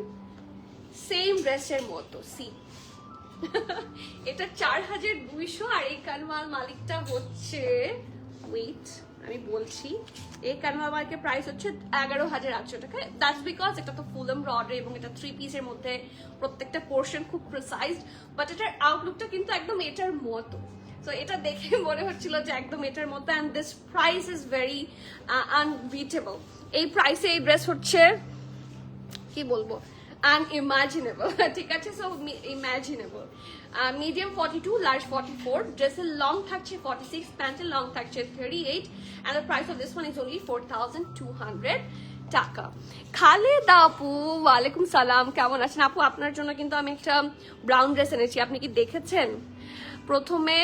সেম ড্রেসের মতো, সি এটা 4200। আর এই কানওয়াল মালিকটা হচ্ছে, ওয়েট আমি বলছি, এই কানওয়াল মালিকের প্রাইস হচ্ছে 11800 টাকা। দ্যাটস বিকজ এটা তো ফুল এমব্রয়ডারি এবং এটা 3 পিসের মধ্যে প্রত্যেকটা পোর্শন খুব প্রিসাইজ, বাট এটার আউটলুকটা কিন্তু একদম এটার মতো। সো এটা দেখে মনে হচ্ছিল যে একদম এটার মতো। And this price is very unbeatable. এই প্রাইসে এই ড্রেস হচ্ছে কি বলবো, আনইমাজিনেবল, ঠিক আছে। সো ইমাজিনেবল। Medium 42, large 44। ড্রেসের লং থাকছে 46, প্যান্টের লং থাকছে 38, and the price of this one is only 4200 টাকা। খালেদা আপু, ওয়ালাইকুম সালাম, কেমন আছেন আপু? আপনার জন্য কিন্তু আমি একটা ব্রাউন ড্রেস এনেছি, আপনি কি দেখেছেন? প্রথমে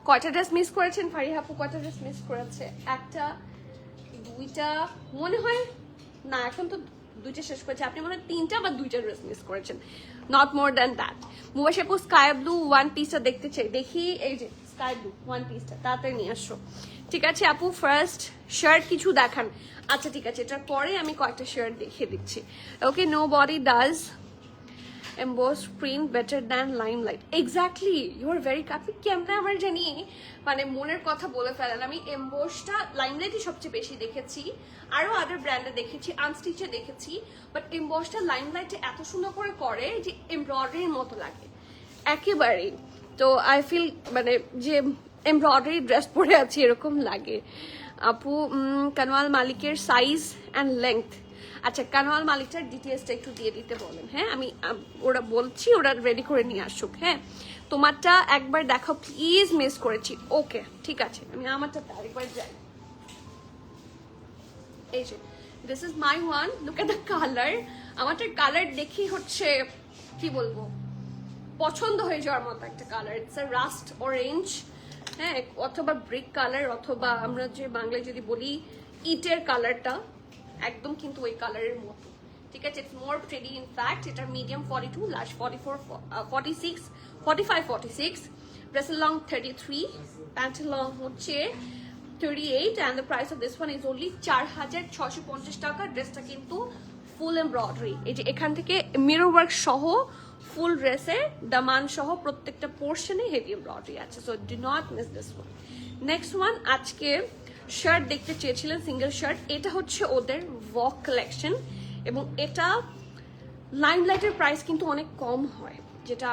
কয়টা ড্রেস মিস করেছেন ফারিহা আপু? কয়টা ড্রেস মিস করেছে? একটা, দুইটা মনে হয় না, এখন তো দুইটা শেষ করেছে। আপনি মনে হয় 3টা বা 2টা ড্রেস মিস করেছেন, not more than that. Mubashir আপু স্কাই ব্লু ওয়ান পিসটা দেখতে চাই, দেখি। এই যে স্কাই ব্লু ওয়ান পিসটা তাড়াতাড়ি নিয়ে আসো। ঠিক আছে আপু, ফার্স্ট শার্ট কিছু দেখান। আচ্ছা ঠিক আছে, এটার পরে আমি কয়েকটা শার্ট দেখিয়ে দিচ্ছি। Okay, no body embossed print better than limelight. Exactly, you are very আপনি কেমন আমার জানি মানে মনের কথা বলে ফেলেন। আমি এমবোসটা লাইমলাইটই সবচেয়ে বেশি দেখেছি, আরো আদার ব্র্যান্ডে দেখেছি, আনস্টিচে দেখেছি, বাট এমবোসটা লাইমলাইটে এত সুন্দর করে যে এমব্রয়ডারির মতো লাগে একেবারেই। তো আই ফিল মানে যে এমব্রয়ডারি ড্রেস পরে আছি এরকম লাগে। আপু কানওয়াল মালিকের সাইজ অ্যান্ড লেংথ, আচ্ছা কানওয়াল মালিকটার ডিটেলসটা একটু দিয়ে দিতে বলেন। হ্যাঁ, আমি ওরা বলছি, ওরা রেডি করে নিয়ে আসুক। হ্যাঁ, তোমারটা একবার দেখো প্লিজ, মিস করেছি। ওকে ঠিক আছে, আমি আমারটা আরেকবার যাই। এই যে this is my one, look at the colour. আমারটার কালার দেখি হচ্ছে কি বলবো, পছন্দ হয়ে যাওয়ার মতো একটা colour. It's a rust orange, হ্যাঁ, অথবা ব্রিক কালার, অথবা আমরা যে বাংলায় যদি বলি ইটের কালারটা, একদম কিন্তু ওই কালারের মতো। ঠিক আছে, it's more pretty in fact. এটা মিডিয়াম 42, লার্জ 44, 46, 45, 46। ড্রেসের লং 33, প্যান্টের লং হচ্ছে 38, and the price of this one is only 4650 টাকা। ড্রেসটা কিন্তু ফুল এমব্রয়ডারি, এই যে এখান থেকে মিরর ওয়ার্ক সহ ফুল ড্রেসে দামান সহ প্রত্যেকটা পোর্শনে হেভি এমব্রয়ডারি আছে। So do not miss this one. Next one, আজকে শার্ট দেখতে চেয়েছিলেন সিঙ্গেল শার্ট, এটা হচ্ছে ওদের ওয়াক কালেকশন, এবং এটা লাইমলাইটের প্রাইস কিন্তু অনেক কম হয়, যেটা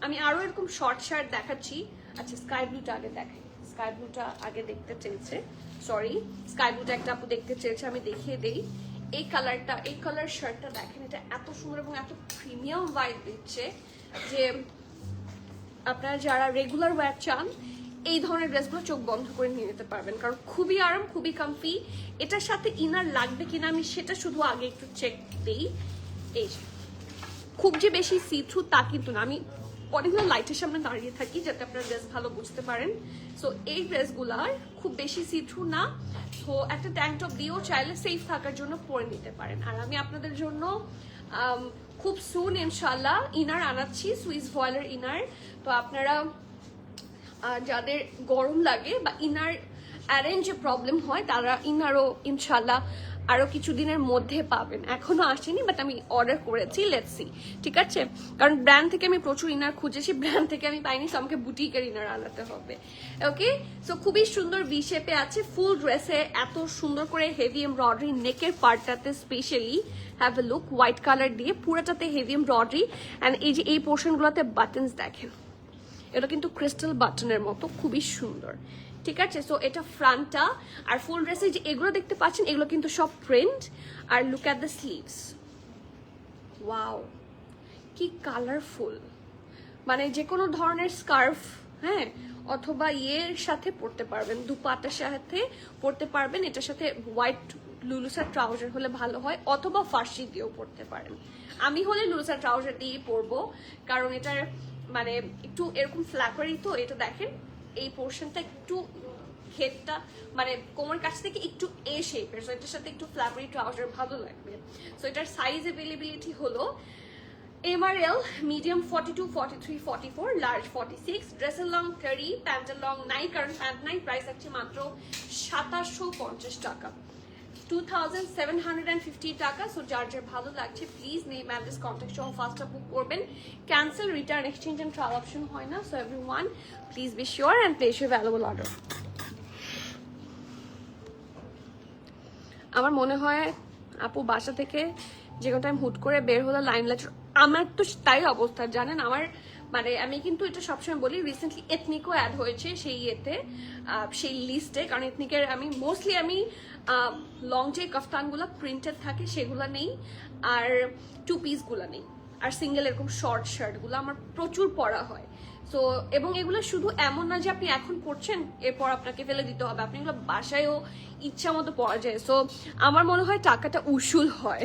আমি আরো এরকম শর্ট শার্ট দেখাচ্ছি। আচ্ছা স্কাই ব্লুটা আগে দেখাই, স্কাই ব্লুটা আগে দেখতে চেয়েছে, সরি স্কাই ব্লুটা একটা আপু দেখতে চেয়েছে, আমি দেখিয়ে দেই। এই কালারটা, এই কালার শার্টটা দেখেন, এটা এত সুন্দর এবং এত প্রিমিয়াম ভাইব দিচ্ছে যে আপনারা যারা রেগুলার ওয়্যার চান এই ধরনের ড্রেসগুলো চোখ বন্ধ করে নিয়ে যেতে পারবেন, কারণ খুবই আরাম, খুবই কমফি। এটার সাথে ইনার লাগবে কিনা আমি সেটা শুধু আগে একটু চেক দিই। এই খুব যে বেশি সি থ্রু তা কিন্তু না, আমি অনেকগুলো লাইটের সামনে দাঁড়িয়ে থাকি যাতে আপনারা ড্রেস ভালো বুঝতে পারেন। সো এই ড্রেসগুলার খুব বেশি সি থ্রু না, তো একটা ট্যাঙ্ক টপ দিয়েও চাইলে সেফ থাকার জন্য পরে নিতে পারেন। আর আমি আপনাদের জন্য খুব সুন ইনশাল্লাহ ইনার আনাচ্ছি, সুইস ভয়েলের ইনার। তো আপনারা যাদের গরম লাগে বা ইনার অ্যারেঞ্জে প্রবলেম হয় তারা ইনারও ইনশাল্লাহ আরো কিছু দিনের মধ্যে পাবেন, এখনো আসেনি বাট আমি অর্ডার করেছি, লেটস সি। ঠিক আছে, কারণ ব্র্যান্ড থেকে আমি প্রচুর ইনার খুঁজেছি, ব্র্যান্ড থেকে আমি পাইনি, সো আমাকে বুটিকের ইনার আনাতে হবে। ওকে, সো খুবই সুন্দর ভি শেপে আছে, ফুল ড্রেসে এত সুন্দর করে হেভি এমব্রয়ডারি, নেকের পার্টটাতে specially have a look, white colour দিয়ে পুরোটাতে হেভি এমব্রয়ডারি, অ্যান্ড এই যে এই পোর্শনগুলোতে বাটনস দেখেন, এটা কিন্তু ক্রিস্টাল বাটনের মতো, খুবই সুন্দর। ঠিক আছে, সো এটা ফ্রন্টটা, আর ফুল ড্রেসে যে এগুলো দেখতে পাচ্ছেন এগুলো কিন্তু সব প্রিন্ট। আর look at the sleeves, wow কি কালারফুল, মানে যে কোনো ধরনের স্কার্ফ, হ্যাঁ, অথবা ইয়ের সাথে পরতে পারবেন, দুপাটার সাথে পরতে পারবেন, এটার সাথে হোয়াইট লুলুসার ট্রাউজার হলে ভালো হয়, অথবা ফার্সি দিয়েও পরতে পারেন। আমি হলে লুলুসার ট্রাউজার দিয়েই পরবো, কারণ এটার মানে একটু এরকম ফ্ল্যাপারি, তো এটা দেখেন এই পোর্শনটা একটু হেডটা মানে কোমর কাছ থেকে একটু এ শেপের, সো এটার সাথে একটু ফ্ল্যাপারি ট্রাউজার ভালো লাগবে। সো এটার সাইজ অ্যাভেলেবিলিটি হলো MRL মিডিয়াম 42, 43, 44, লার্জ 46, ড্রেসের লং 30, প্যান্টের লং 9, কারণ প্যান্ট নাই, প্রাইস আছে মাত্র 2750 টাকা, 2750 টাকা। সো যার যার ভালো লাগছে প্লিজ নেম অ্যাড্রেস কন্ট্যাক্ট সহ ফার্স্টটা বুক করবেন। Cancel, return, exchange and trial option হয় না, so everyone please be sure and place your valuable order. আমার মনে হয় আপু বাসা থেকে যে কোনো টাইম হুট করে বের হলো লাইমলাইট, আমার তো তাই অবস্থা জানেন। আমার মানে আমি কিন্তু এটা সবসময় বলি, রিসেন্টলি এথনিকও অ্যাড হয়েছে সেই ইয়েতে, সেই লিস্টে, কারণ এথনিকের আমি মোস্টলি আমি লং যে কাফতানগুলো প্রিন্টেড থাকে সেগুলো নেই, আর টু পিসগুলো নেই, আর সিঙ্গেল এরকম শর্ট শার্টগুলো আমার প্রচুর পরা হয়। সো এবং এগুলো শুধু এমন না যে আপনি এখন পড়ছেন এরপর আপনাকে ফেলে দিতে হবে, আপনি এগুলো বাসায়ও ইচ্ছা মতো পরা যায়। সো আমার মনে হয় টাকাটা উসুল হয়,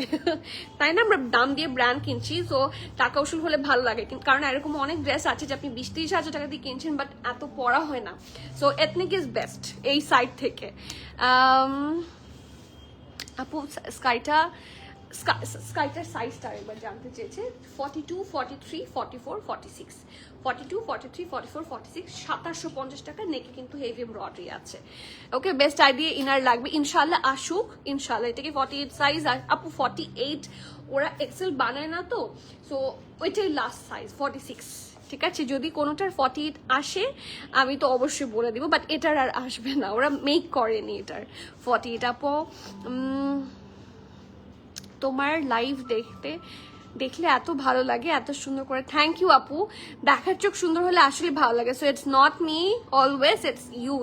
তাই না? আমরা দাম দিয়ে ব্র্যান্ড কিনছি, সো টাকা উসুল হলে ভালো লাগে, কারণ এরকম অনেক ড্রেস আছে যে আপনি 20-30 হাজার টাকা দিয়ে কিনছেন বাট এত পরা হয় না। সো এথনিক ইজ বেস্ট এই সাইড থেকে। আপু স্কাইটার সাইজটা একবার জানতে চেয়েছে, 42, 43, 44, 46, 42, 43, 44, 46, 2750 টাকা। নেকে কিন্তু হেভি এমব্রয়ডারি আছে। ওকে, বেস্ট আইডিয়া ইনার লাগবে, ইনশাল্লাহ আসুক, ইনশাল্লাহ। এটাকে 48 সাইজ, আর আপু 48 ওরা এক্সেল বানায় না তো, সো ওইটাই লাস্ট সাইজ 46। ঠিক আছে, যদি কোনোটার 48 আসে আমি তো অবশ্যই বলে দিব, বাট এটার আর আসবে না, ওরা মেক করেনি এটার 48। আপু তোমার লাইভ দেখলে এত ভালো লাগে, এত সুন্দর করে, থ্যাংক ইউ আপু। দেখার চোখ সুন্দর হলে আসলে ভালো লাগে, so it's not me always, it's you.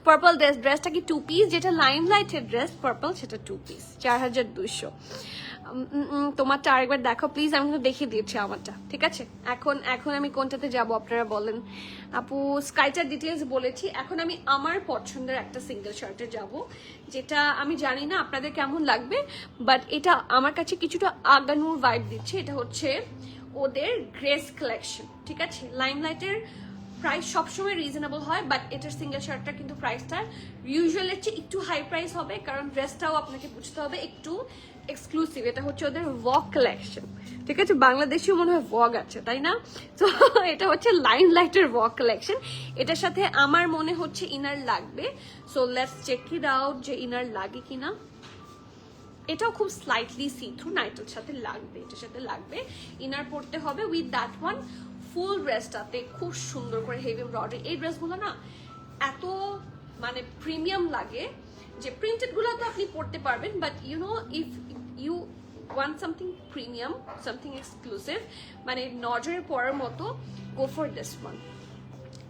Purple ড্রেসটা কি 2 পিস? যেটা লাইমলাইটের ড্রেস পার্পল সেটা 2 পিস, 4200। তোমারটা আরেকবার দেখো প্লিজ, আমি কিন্তু দেখিয়ে দিয়েছি আমারটা। ঠিক আছে, এখন আমি কোনটাতে যাব আপনারা বলেন। আপু স্কাইটার ডিটেলস বলেছি, এখন আমি আমার পছন্দের একটা সিঙ্গেল শার্টে যাব, যেটা আমি জানি না আপনাদের কেমন লাগবে, বাট এটা আমার কাছে কিছুটা আগানুর ভাইব দিচ্ছে। এটা হচ্ছে ওদের গ্রেস কালেকশন। ঠিক আছে, লাইমলাইটের প্রাইস সবসময় রিজনেবল হয়, বাট এটার সিঙ্গেল শার্টটা কিন্তু প্রাইসটা ইউজুয়ালের চেয়ে একটু হাই প্রাইস হবে, কারণ ড্রেসটাও আপনাকে বুঝতে হবে একটু এক্সক্লুসিভ। এটা হচ্ছে ওদের ভগ কালেকশন। ঠিক আছে, বাংলাদেশেও মনে হয় ভগ আছে, তাই না? তো এটা হচ্ছে লাইমলাইটের ভগ কালেকশন। এটার সাথে আমার মনে হচ্ছে ইনার লাগবে, so let's check it out যে ইনার লাগে কিনা। এটাও খুব স্লাইটলি সি থ্রু, নাইটের সাথে লাগবে, এটার সাথে লাগবে, ইনার পড়তে হবে উইথ দ্যাট ওয়ান। ফুল ড্রেসটাতে খুব সুন্দর করে হেভি এমব্রয়ডারি। এই ড্রেসগুলো না এত মানে প্রিমিয়াম লাগে যে প্রিন্টেড গুলো তো আপনি পড়তে পারবেন, but you know if you want something premium, something exclusive, মানে নজরে পড়ার মতো, গো ফর দিস ওয়ান।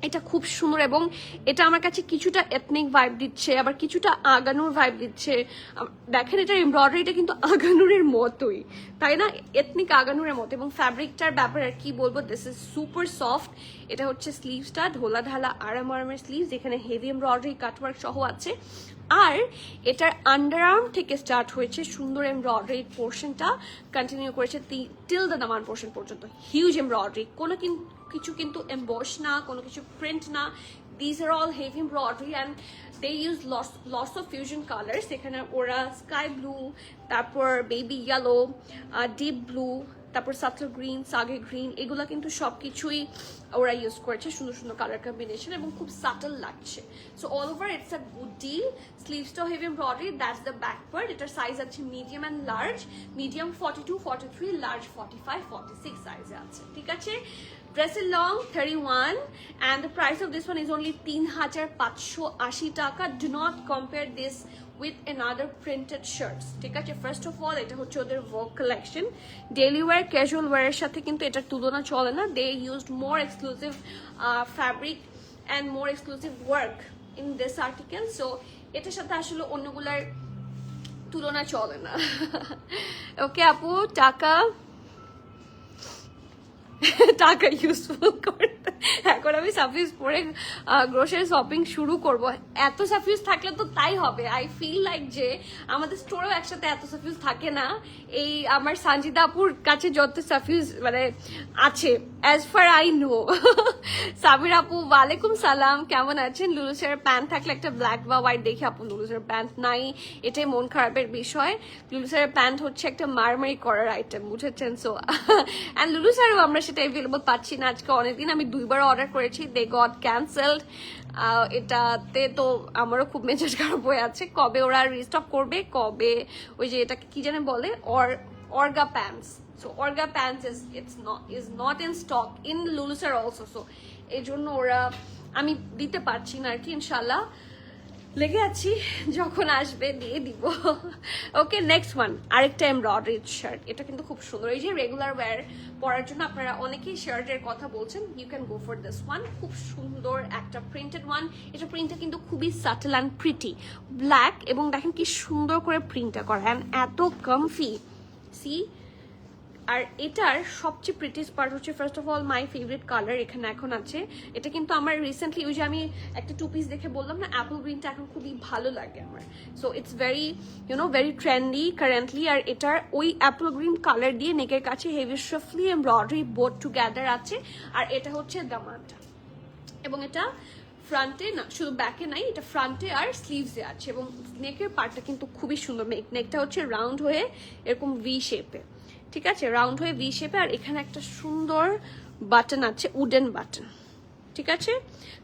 এটা খুব সুন্দর, এবং এটা আমার কাছে কিছুটা এথনিক ভাইব দিচ্ছে, আবার কিছুটা আগানুর ভাইব দিচ্ছে। দেখেন এটা এমব্রয়ডারিটা কিন্তু আগানুরের মতোই, তাই না? এথনিক আগানুরের মতো। এবং ফ্যাব্রিকটার ব্যাপারে আর কি বলবো, দিস ইজ সুপার সফট। এটা হচ্ছে স্লিভসটা ঢোলা ঢালা আরাম আরামের স্লিভস, যেখানে হেভি এমব্রয়ডারি কাটওয়ার্ক সহ আছে। আর এটার আন্ডার আর্ম থেকে স্টার্ট হয়েছে সুন্দর এমব্রয়ডারি পোর্শনটা, কন্টিনিউ করেছে টিল দ্য দামান পোর্শন পর্যন্ত। হিউজ এমব্রয়ডারি, কোনো কিছু কিন্তু এমবস না, কোনো কিছু প্রিন্ট না। This are all heavy embroidery and they use lots of fusion colours. এখানে ওরা স্কাই ব্লু, তারপর বেবি ইয়েলো, ডিপ ব্লু, তারপর সাটল গ্রিন, সাগে গ্রিন, এগুলো কিন্তু সবকিছুই ওরা ইউজ করেছে, সুন্দর সুন্দর কালার কম্বিনেশন এবং খুব সাটল লাগছে। So all over it's a good deal. স্লিভসটাও heavy embroidery, that's the back part. এটার সাইজ আছে medium and large, medium 42, 43, large 45, 46 সাইজে আছে, ঠিক আছে। Dress is long 31 and the price of this one is only 3580 টাকা. Do not compare this with another printed shirts, ঠিক আছে। First of all এটা হচ্ছে ওদের work collection, daily wear casual ওয়্যারের সাথে কিন্তু এটার তুলনা চলে না। They used more exclusive fabric and more exclusive work in this article. So এটার সাথে আসলে অন্যগুলার তুলনা চলে না। ওকে আপু, টাকা ইউজফুল করতে এখন আমি সাফিউজ পরে গ্রোসারি শপিং শুরু করব। এত সাফিউজ থাকলে তো তাই হবে। আই ফিল লাইক যে আমাদের স্টোরেও একসাথে এত সাফিউজ থাকে না। এই আমার সানজিদা আপুর কাছে যত সাফিউজ মানে আছে, as far as no. Sabir আপু ওয়ালাইকুম সালাম, কেমন আছেন? লুলুসের প্যান্ট থাকলে একটা ব্ল্যাক বা হোয়াইট দেখে আপু লুলুসের প্যান্ট নাই, এটাই মন খারাপের বিষয়। লুলুসের প্যান্ট হচ্ছে একটা মারমারি করার আইটেম, বুঝেছেন? সো অ্যান্ড লুলুসেরও আমরা সেটা অ্যাভেলেবল পাচ্ছি না আজকে অনেকদিন। আমি 2বার অর্ডার করেছি, দে গট ক্যান্সেলড। এটাতে তো আমারও খুব মেজাজ খারাপ হয়ে আছে। কবে ওরা রিস্টক করবে, কবে ওই যে এটাকে কি জানে বলে, অর্গা pants. So Orga pants is not in stock in Lulusair also. So এই জন্য ওরা আমি দিতে পারছি না আর কি। ইনশাল্লাহ লেগে আছি, যখন আসবে দিয়ে দিব। ওকে, নেক্সট ওয়ান আরেকটা এমব্রয়ডারি শার্ট। এটা কিন্তু খুব সুন্দর, এই যে রেগুলার ওয়্যার পরার জন্য আপনারা অনেকেই শার্টের কথা বলছেন, you can go for this one. খুব সুন্দর একটা প্রিন্টেড ওয়ান। এটা প্রিন্টটা কিন্তু খুবই সাটল অ্যান্ড প্রিটি, ব্ল্যাক, এবং দেখেন কি সুন্দর করে প্রিন্টটা করা অ্যান্ড এত কমফি। সি, আর এটার সবচেয়ে প্রিটিস্ট পার্ট হচ্ছে first of all my favourite colour এখানে এখন আছে। এটা কিন্তু আমার রিসেন্টলি ওই যে আমি একটা 2 পিস দেখে বললাম না, অ্যাপল গ্রিনটা এখন খুবই ভালো লাগে আমার। So it's very very trendy currently. আর এটার ওই অ্যাপল গ্রিন কালার দিয়ে নেকের কাছে heavy softly embroidery both together আছে। আর এটা হচ্ছে দামানটা, এবং এটা ফ্রন্টে না, শুধু ব্যাকে নাই, এটা ফ্রন্টে আর স্লিভসে আছে। এবং নেকের পার্টটা কিন্তু খুবই সুন্দর। নেকটা হচ্ছে রাউন্ড হয়ে এরকম ভি শেপে, ঠিক আছে, রাউন্ড হয়ে ভি শেপে। আর এখানে একটা সুন্দর বাটন আছে, উডেন বাটন, ঠিক আছে।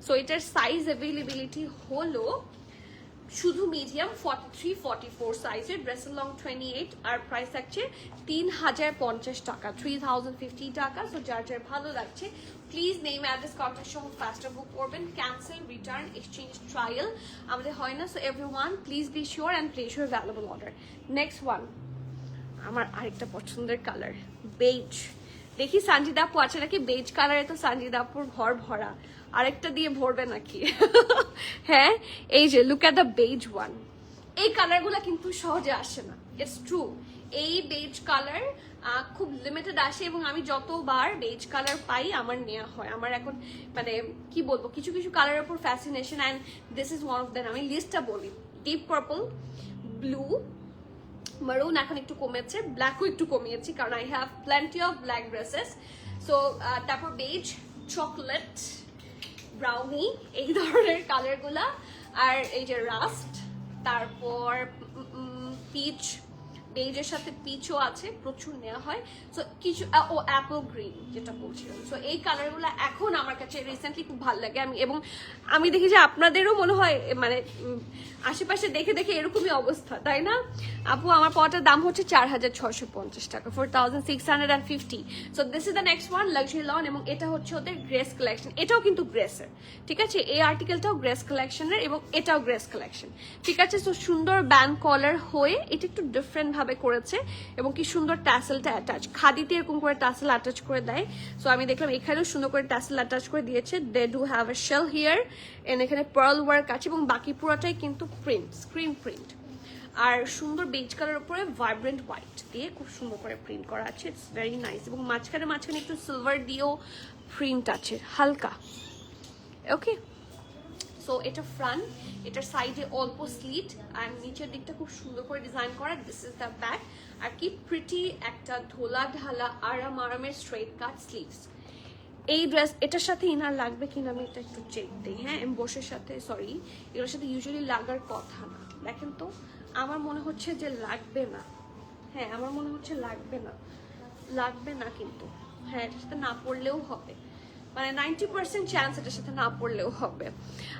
সো এটার সাইজ অ্যাভেলেবিলিটি হলো শুধু মিডিয়াম 43, 44 সাইজের, ড্রেসের লং 28, আর প্রাইস থাকছে 3050 টাকা, 3050 টাকা। সো যার যার ভালো লাগছে প্লিজ নেম অ্যাড্রেস কন্ট্যাক্ট সহ ফাস্টার বুক করবেন। ক্যান্সেল, রিটার্ন, এক্সচেঞ্জ, ট্রায়াল আমাদের হয় না। So everyone please be sure and place your valuable order. Next one আমার আরেকটা পছন্দের কালার, বেজ। দেখি সানজিদা আপু আছে নাকি বেজ কালারে, তো সানজিদা আপুর ঘর ভরা, আরেকটা দিয়ে ভরবে নাকি? হ্যাঁ, এই যে look at the beige one. এই কালারগুলো কিন্তু সহজে আসে না, ইটস ট্রু। এই বেজ কালার খুব লিমিটেড আসে, এবং আমি যতবার বেজ কালার পাই আমার নেওয়া হয়। আমার এখন মানে কি বলবো, কিছু কিছু কালারের উপর fascination, and this is one of them. আমি লিস্টটা বলি, ডিপ পার্পল, ব্লু, মারুন এখন একটু কমেছে, ব্ল্যাকও একটু কমিয়েছি কারণ I have plenty of black dresses. So তারপর বেজ, চকলেট, ব্রাউনি, এই ধরনের কালারগুলা। আর এই যে রাস্ট, তারপর পিচ, বেজের সাথে পিচও আছে, প্রচুর নেওয়া হয়। সো কিছু ও অ্যাপল গ্রিন যেটা বলছিলাম। সো এই কালারগুলো এখন আমার কাছে রিসেন্টলি খুব ভালো লাগে। এবং আমি দেখি যে আপনাদেরও মনে হয় মানে আশেপাশে দেখে দেখে এরকমই অবস্থা, তাই না আপু? আমার পটার দাম হচ্ছে 4650 টাকা, 4650। So this is the next one, luxury loan, এবং এটা হচ্ছে ওদের গ্রেস কালেকশন। এটাও কিন্তু গ্রেসের, ঠিক আছে। এই আর্টিকেলটাও গ্রেস কালেকশনের এবং এটাও গ্রেস কালেকশন, ঠিক আছে। সো সুন্দর ব্যান্ড কলার হয়ে এটা একটু ডিফারেন্ট ভাবে করেছে, এবং কি সুন্দর ট্যাসেলটা অ্যাটাচ, খাদিতে এরকম করে ট্যাসেল অ্যাটাচ করে দেয়। সো আমি দেখলাম এখানেও সুন্দর করে ট্যাসেল অ্যাটাচ করে দিয়েছে। They do have a shell here, and এখানে পার্ল ওয়ার্ক আছে, এবং বাকি পুরোটাই কিন্তু প্রিন্ট, স্ক্রিন প্রিন্ট। আর সুন্দর বেজ কালার উপরে ভাইব্রেন্ট হোয়াইট দিয়ে খুব সুন্দর করে প্রিন্ট করা আছে, ইটস ভেরি নাইস। এবং মাঝখানে মাঝখানে একটু সিলভার দিয়েও প্রিন্ট আছে হালকা, ওকে। সো এটা ফ্রন্ট, এটার সাইডে অল্প স্লিট, আর নিচের দিকটা খুব সুন্দর করে ডিজাইন করা। This is the back. আর কি প্রিটি একটা ধোলা ঢালা আরামের স্ট্রেট কাট স্লিভস। এই ড্রেস এটার সাথে ইনার লাগবে কিনা আমি এটা একটু চেক দিই। হ্যাঁ, এমবোসের সাথে, সরি, এগুলোর সাথে ইউজুয়ালি লাগার কথা না। দেখেন তো, আমার মনে হচ্ছে যে লাগবে না। হ্যাঁ, আমার মনে হচ্ছে লাগবে না। লাগবে না কিন্তু, হ্যাঁ এটার সাথে না পরলেও হবে, মানে 90% চান্স এটার সাথে না পরলেও হবে।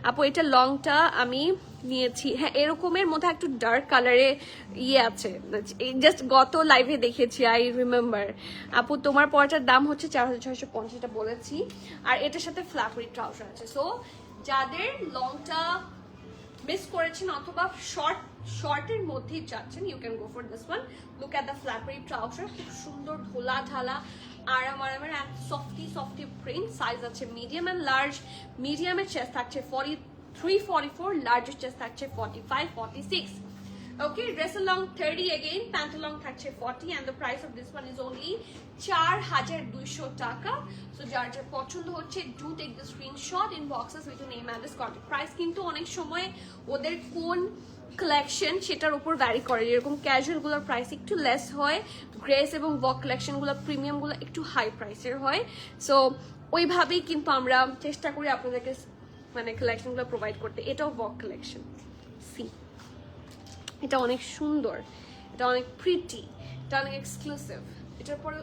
আপু এটা লংটা আমি নিয়েছি, হ্যাঁ এরকমের মধ্যে একটু ডার্ক কালারে ইয়ে আছে, জাস্ট গত লাইভে দেখেছি, আই রিমেম্বার। আপু তোমার পরটার দাম হচ্ছে 4650, এটা বলেছি। আর এটার সাথে ফ্ল্যাপারি ট্রাউজার আছে। সো যাদের লংটা মিস করেছেন অথবা শর্টের মধ্যেই চাচ্ছেন, you can go for this one. Look at the flappery trouser, খুব সুন্দর ঢোলা ঢালা আরামের সফটি প্রিন্ট। সাইজ আছে মিডিয়াম এন্ড লার্জ। মিডিয়ামের চেস্ট থাকছে 43-44, লার্জের চেস্ট থাকছে 45-46। Okay, dress along 30 again, pant along থাকছে 40, and the price of this one is only 4200 টাকা। So যার যার পছন্দ হচ্ছে, do take the screenshot in boxes with your name and the contact price। কিন্তু অনেক সময় ওদের কোন কালেকশন সেটার উপর ভ্যারি করে, যেরকম ক্যাজুয়াল গুলোর প্রাইস একটু লেস হয়, গ্রেস এবং ওয়ার্ক কালেকশন গুলো প্রিমিয়াম গুলো একটু হাই প্রাইসের হয়। সো ওইভাবেই কিন্তু আমরা চেষ্টা করি আপনাদেরকে মানে কালেকশন গুলো প্রোভাইড করতে। এটাও ওয়ার্ক কালেকশন, সি এটা অনেক সুন্দর, এটা অনেক প্রিটি, এটা অনেক এক্সক্লুসিভ। এটার পরে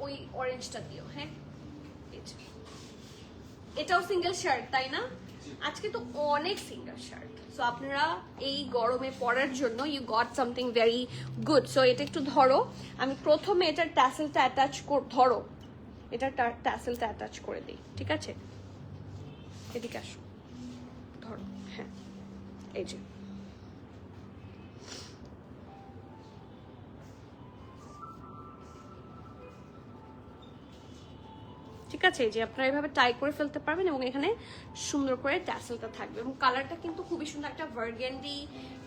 ওই অরেঞ্জটা দিও, হ্যাঁ এটাও সিঙ্গেল শার্ট তাই না? আজকে তো অনেক সিঙ্গেল শার্ট। সো আপনারা এই গরমে পরার জন্য you got something very good. So এটা একটু ধরো, আমি প্রথমে এটার ট্যাসেলটা অ্যাটাচ ধরো, এটার ট্যাসেলটা অ্যাটাচ করে দিই, ঠিক আছে? এদিকে আসো, ধরো, হ্যাঁ এই যে ঠিক আছে, যে আপনারা এভাবে টাই করে ফেলতে পারবেন এবং এখানে সুন্দর করে ট্যাসেলটা থাকবে এবং কালারটা কিন্তু খুবই সুন্দর, একটা বার্গেন্ডি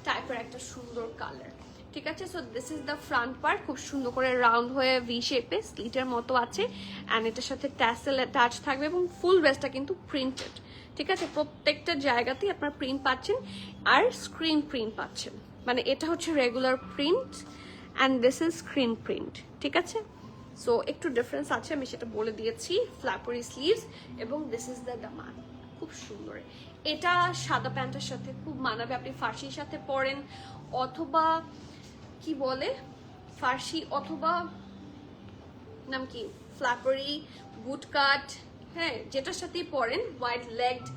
টাইপের একটা সুন্দর কালার, ঠিক আছে? So this is the front part, খুব সুন্দর করে রাউন্ড হয়ে ভি শেপে স্লিটের মতো আছে, অ্যান্ড এটার সাথে ট্যাসেল অ্যাটাচ থাকবে এবং ফুল ড্রেসটা কিন্তু প্রিন্টেড, ঠিক আছে? প্রত্যেকটা জায়গাতেই আপনার প্রিন্ট পাচ্ছেন আর স্ক্রিন প্রিন্ট পাচ্ছেন, মানে এটা হচ্ছে regular print and this is screen print, ঠিক আছে? সো একটু ডিফারেন্স আছে, আমি সেটা বলে দিয়েছি। ফ্ল্যাপারি স্লিভস এবং দিস ইজ দ্য দামান, খুব সুন্দর। এটা সাদা প্যান্টের সাথে খুব মানাবে, আপনি ফার্সির সাথে পরেন অথবা কি বলে ফার্সি অথবা নাম কি ফ্ল্যাপারি বুট কাট, হ্যাঁ যেটার সাথেই পরেন, হোয়াইট লেগড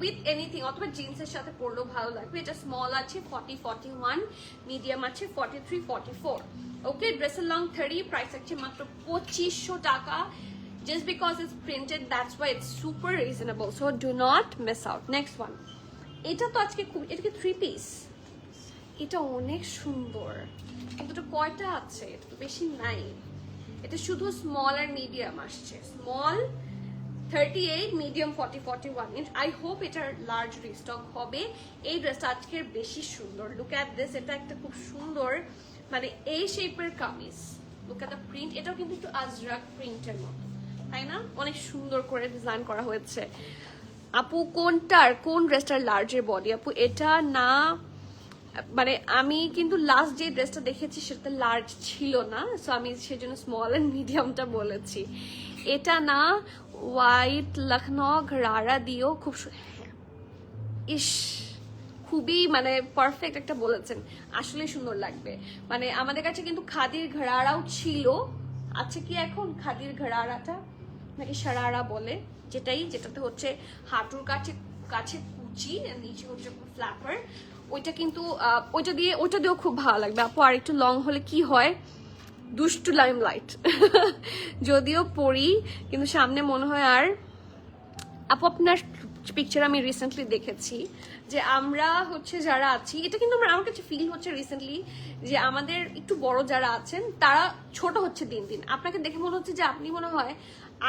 উইথ এনিথিং, অথবা জিন্সের সাথে পরলেও ভালো লাগবে। এটা স্মল আছে 40-41, মিডিয়াম আছে 43-44। ওকে, ড্রেসের লং 30, প্রাইস আছে মাত্র 2500 টাকা। Just because it's printed, that's why it's super reasonable. So do not miss out. Next one. এটা তো আজকে খুব, এটা কি 3 piece? এটা অনেক সুন্দর, কিন্তু এটা কয়টা আছে? এটা তো বেশি নাই, এটা শুধু স্মল আর মিডিয়াম আসছে। Small 38, medium 40-41 inch. I hope এটার লার্জ রিস্টক হবে। এই ড্রেসটা আজকের বেশি সুন্দর। লুক অ্যাট দিস, এটা একটা খুব সুন্দর মানে এই শেপের kameez. Look at the print, এটাও কিন্তু একটু আজরাক প্রিন্টের মতো, তাই না? অনেক সুন্দর করে ডিজাইন করা হয়েছে। আপু কোনটার, কোন ড্রেসটার লার্জের বডি? আপু এটা না, মানে আমি কিন্তু লাস্ট যে ড্রেসটা দেখেছি সেটা লার্জ ছিল না, সো আমি সেজন্য স্মল এন্ড মিডিয়ামটা বলেছি। এটা না, হোয়াইট লখনৌ ঘরারা দিও, খুব ইস খুবই মানে পারফেক্ট একটা বলেছেন, আসলে সুন্দর লাগবে। মানে আমাদের কাছে কিন্তু খাদির ঘরারাও ছিল, আছে কি এখন খাদির ঘরারাটা নাকি সারারা বলে, যেটাতে হচ্ছে হাঁটুর কাছে কাছে কুচি, নিচে হচ্ছে ফ্ল্যাপার, ওইটা কিন্তু ওইটা দিয়েও খুব ভালো লাগবে আপু। আর একটু লং হলে কি হয়, দুষ্টু লাইমলাইট যদিও পরি কিন্তু সামনে মনে হয়। আর আপু আপনার পিকচার আমি রিসেন্টলি দেখেছি যে আমরা হচ্ছে যারা আছি, এটা কিন্তু আমার কাছে ফিল হচ্ছে রিসেন্টলি যে আমাদের একটু বড় যারা আছেন তারা ছোট হচ্ছে দিন দিন। আপনাকে দেখে মনে হচ্ছে যে আপনি মনে হয়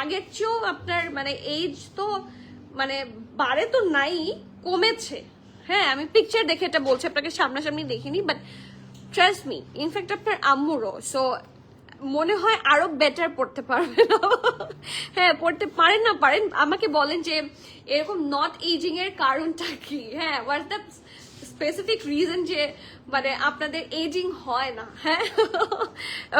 আগের চেয়েও আপনার মানে এইজ তো মানে বাড়ে তো নাই, কমেছে। হ্যাঁ আমি পিকচার দেখে এটা বলছি, আপনাকে সামনাসামনি দেখিনি, বাট ট্রাস্ট মি, ইনফ্যাক্ট আপনার আম্মুরও। সো মনে হয় আরো বেটার পড়তে পারবে না। হ্যাঁ পড়তে পারেন না পারেন, আমাকে বলেন যে এরকম নট এজিং এর কারণটা কি। হ্যাঁ হোয়াট দ্য স্পেসিফিক রিজন যে মানে আপনাদের এজিং হয় না। হ্যাঁ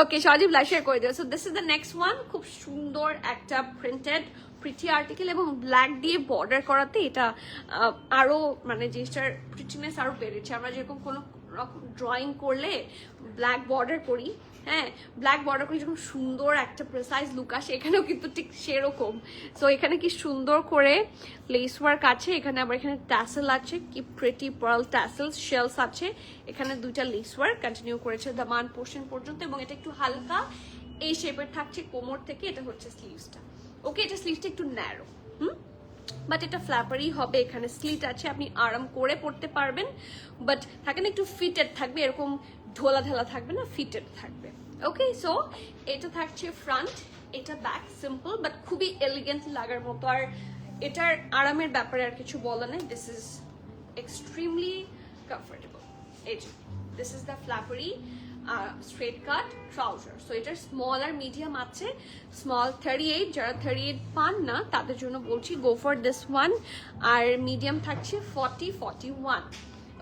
ওকে সজীব লাইশার করে দিও। So this is the next one, খুব সুন্দর একটা প্রিন্টেড প্রিটি আর্টিকেল এবং ব্ল্যাক দিয়ে বর্ডার করাতে এটা আরো মানে জিনিসটার প্রিটিনেস আরো বেড়েছে। আমরা যেরকম কোনো রকম ড্রয়িং করলে ব্ল্যাক বর্ডার করি, হ্যাঁ, ব্ল্যাক বর্ডার করে যেরকম সুন্দর একটা প্রিসাইজ লুক আসে, এখানেও কিন্তু ঠিক সেরকম। সো এখানে কি সুন্দর করে লেস ওয়ার্ক আছে, এখানে আবার এখানে ট্যাসেল আছে, কি প্রিটি পার্ল ট্যাসেল শেলস আছে, এখানে দুইটা লেস ওয়ার্ক কন্টিনিউ করেছে দামান পোর্শন পর্যন্ত, এবং এটা একটু হালকা এই শেপের থাকছে কোমর থেকে। এটা হচ্ছে স্লিভসটা। ওকে, এটা স্লিভসটা একটু ন্যারো, বাট এটা ফ্ল্যাপারই হবে, এখানে স্লিট আছে, আপনি আরাম করে পড়তে পারবেন। বাট থাকে না একটু ফিটেড থাকবে, এরকম ঢোলা ঢালা থাকবে না, ফিটেড থাকবে। ওকে, সো এটা থাকছে ফ্রন্ট, এটা ব্যাক, সিম্পল বাট খুবই এলিগেন্ট লাগার মতো। আর এটার আরামের ব্যাপারে আর কিছু বলা নেই, দিস ইজ এক্সট্রিমলি কমফোর্টেবল। এই যে this is the flappery straight cut trouser. So এটার স্মল আর মিডিয়াম আছে, স্মল 38, যারা 38 পান না তাদের জন্য বলছি গো ফর দিস ওয়ান। আর মিডিয়াম থাকছে 40, 41।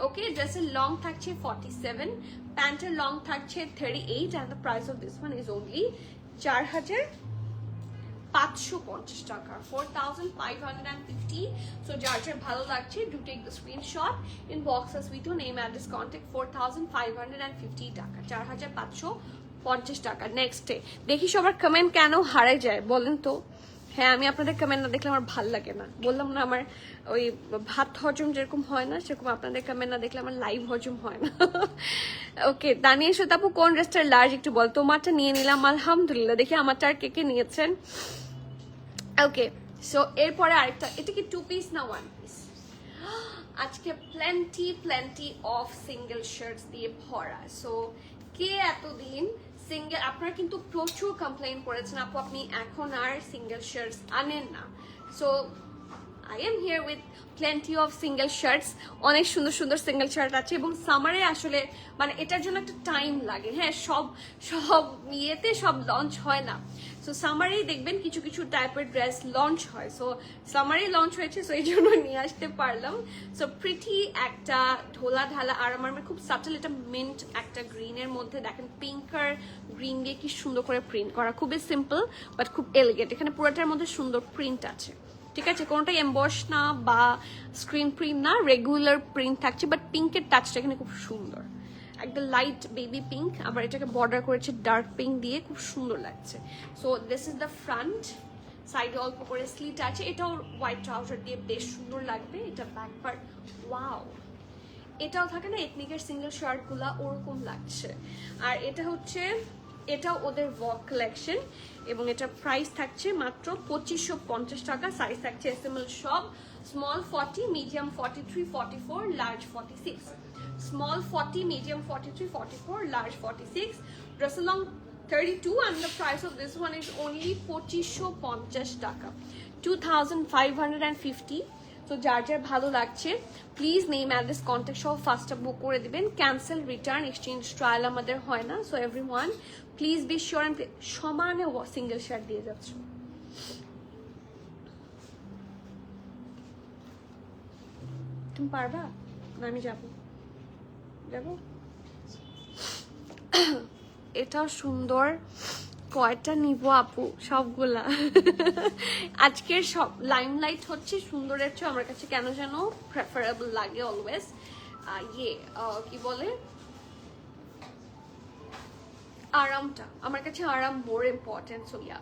ওকে, ড্রেসের লং থাকছে 47, প্যান্টের লং থাকছে 38, and the price of this one is only 4,550 টাকা, 4,550। সো যার যার ভালো লাগছে do take the screenshot, inbox us with your name, address, contact. 4,550 টাকা, 4,550 টাকা। নেক্সটে দেখি সবার কমেন্ট কেন হারাই যায় বলেন তো? হ্যাঁ, আমি আপনাদের কমেন্ট না দেখলে আমার ভাল লাগে না, বললাম না, আমার ওই ভাত হজম যেরকম হয় না, সেরকম আপনাদের কমেন্ট না দেখলে আমার লাইভ হজম হয় না। ওকে, দানিয়া আপু কোন ড্রেসটার লার্জ একটু বল। তোমারটা নিয়ে নিলাম আলহামদুলিল্লাহ, দেখি আমারটা আর কে কে নিয়েছেন। ওকে, সো এরপরে আরেকটা, এটা কি 2 পিস না 1 পিস? আজকে প্লেন্টি অফ সিঙ্গেল শার্টস দিয়ে ভরা। সো কে এতদিন সিঙ্গেল, আপনারা কিন্তু প্রচুর কমপ্লেইন করেছেন আপু আপনি এখন আর সিঙ্গেল শার্টস আনেন না। So I am here with plenty of single shirts, অনেক সুন্দর সুন্দর সিঙ্গেল শার্ট আছে, এবং সামারে আসলে মানে এটার জন্য একটা টাইম লাগে। হ্যাঁ, সব ইয়েতে সব লঞ্চ হয় না। সো সামারেই দেখবেন কিছু কিছু টাইপের ড্রেস লঞ্চ হয়। সো সামারেই লঞ্চ হয়েছে, সো এই জন্য নিয়ে আসতে পারলাম। সো প্রিটি একটা ঢোলা ঢালা, আর আমার খুব সাটল এটা মিন্ট একটা গ্রিনের মধ্যে, দেখেন পিঙ্ক আর গ্রিন দিয়ে কি সুন্দর করে প্রিন্ট করা, খুবই সিম্পল বাট খুব এলিগেন্ট। এখানে পুরোটার মধ্যে সুন্দর প্রিন্ট আছে, ঠিক আছে, কোনোটাই এমবস না বা স্ক্রিন প্রিন্ট না, রেগুলার প্রিন্ট থাকছে, বাট পিঙ্কের টাচটা এখানে খুব সুন্দর, একদম লাইট বেবি পিঙ্ক, আবার এটাকে বর্ডার করেছে ডার্ক পিঙ্ক দিয়ে, খুব সুন্দর লাগছে। So this is the front, সাইডে অল্প করে স্লিট আছে, এটাও হোয়াইট ট্রাউজার দিয়ে বেশ সুন্দর লাগবে। এটা ব্যাক পার্ট, ওয়াও, এটাও থাকে না এথনিকের সিঙ্গেল শার্ট গুলা ওরকম লাগছে। আর এটা হচ্ছে, এটাও ওদের ওয়াক কালেকশন, এবং এটার প্রাইস থাকছে মাত্র 2,550 টাকা। সাইজ থাকছে এসএমএল সব, small 40, medium 43, 44, large 46, small 40, medium 43, 44, large 46, dress long 32, and the price of this one is only 2,550 টাকা, 2,550। তো যার যার ভালো লাগছে প্লিজ নেম অ্যাড্রেস কন্ট্যাক্ট সহ ফার্স্টটা বুক করে দিবেন। ক্যান্সেল, রিটার্ন, এক্সচেঞ্জ, ট্রায়াল আমাদের হয় না। So everyone please be sure and সমানে সিঙ্গেল শার্ট দিয়ে যাচ্ছ। তুমি পারবা না? আমি যাবো যাবো। এটাও সুন্দর, কয়টা নিব আপু? সবগুলা। আজকের সব লাইমলাইট হচ্ছে সুন্দরের চেয়ে আমার কাছে কেন যেন প্রেফারেবল লাগে অলওয়েজ। কি বলে, আরামটা আমার কাছে, আরাম more important. So yeah,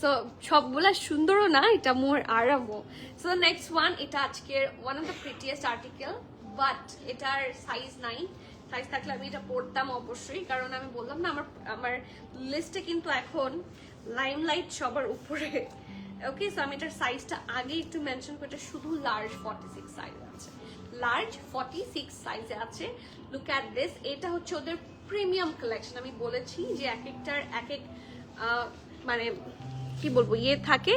so সবগুলা সুন্দরও না, এটা মোর আরামও। সো নেক্সট ওয়ান, এটা আজকের one of the prettiest article, but এটার সাইজ নাই। সাইজ থাকলে আমি এটা পড়তাম অবশ্যই, কারণ আমি বললাম না আমার লিস্টে কিন্তু এখন লাইমলাইট সবার উপরে। ওকে, সো আমি এটার সাইজটা আগে একটু মেনশন করে, শুধু লার্জ 46 সাইজ আছে, লার্জ 46 সাইজে আছে। লুক অ্যাট দিস, এটা হচ্ছে ওদের প্রিমিয়াম কালেকশন। আমি বলেছি যে এক একটার এক এক মানে কি বলবো ইয়ে থাকে,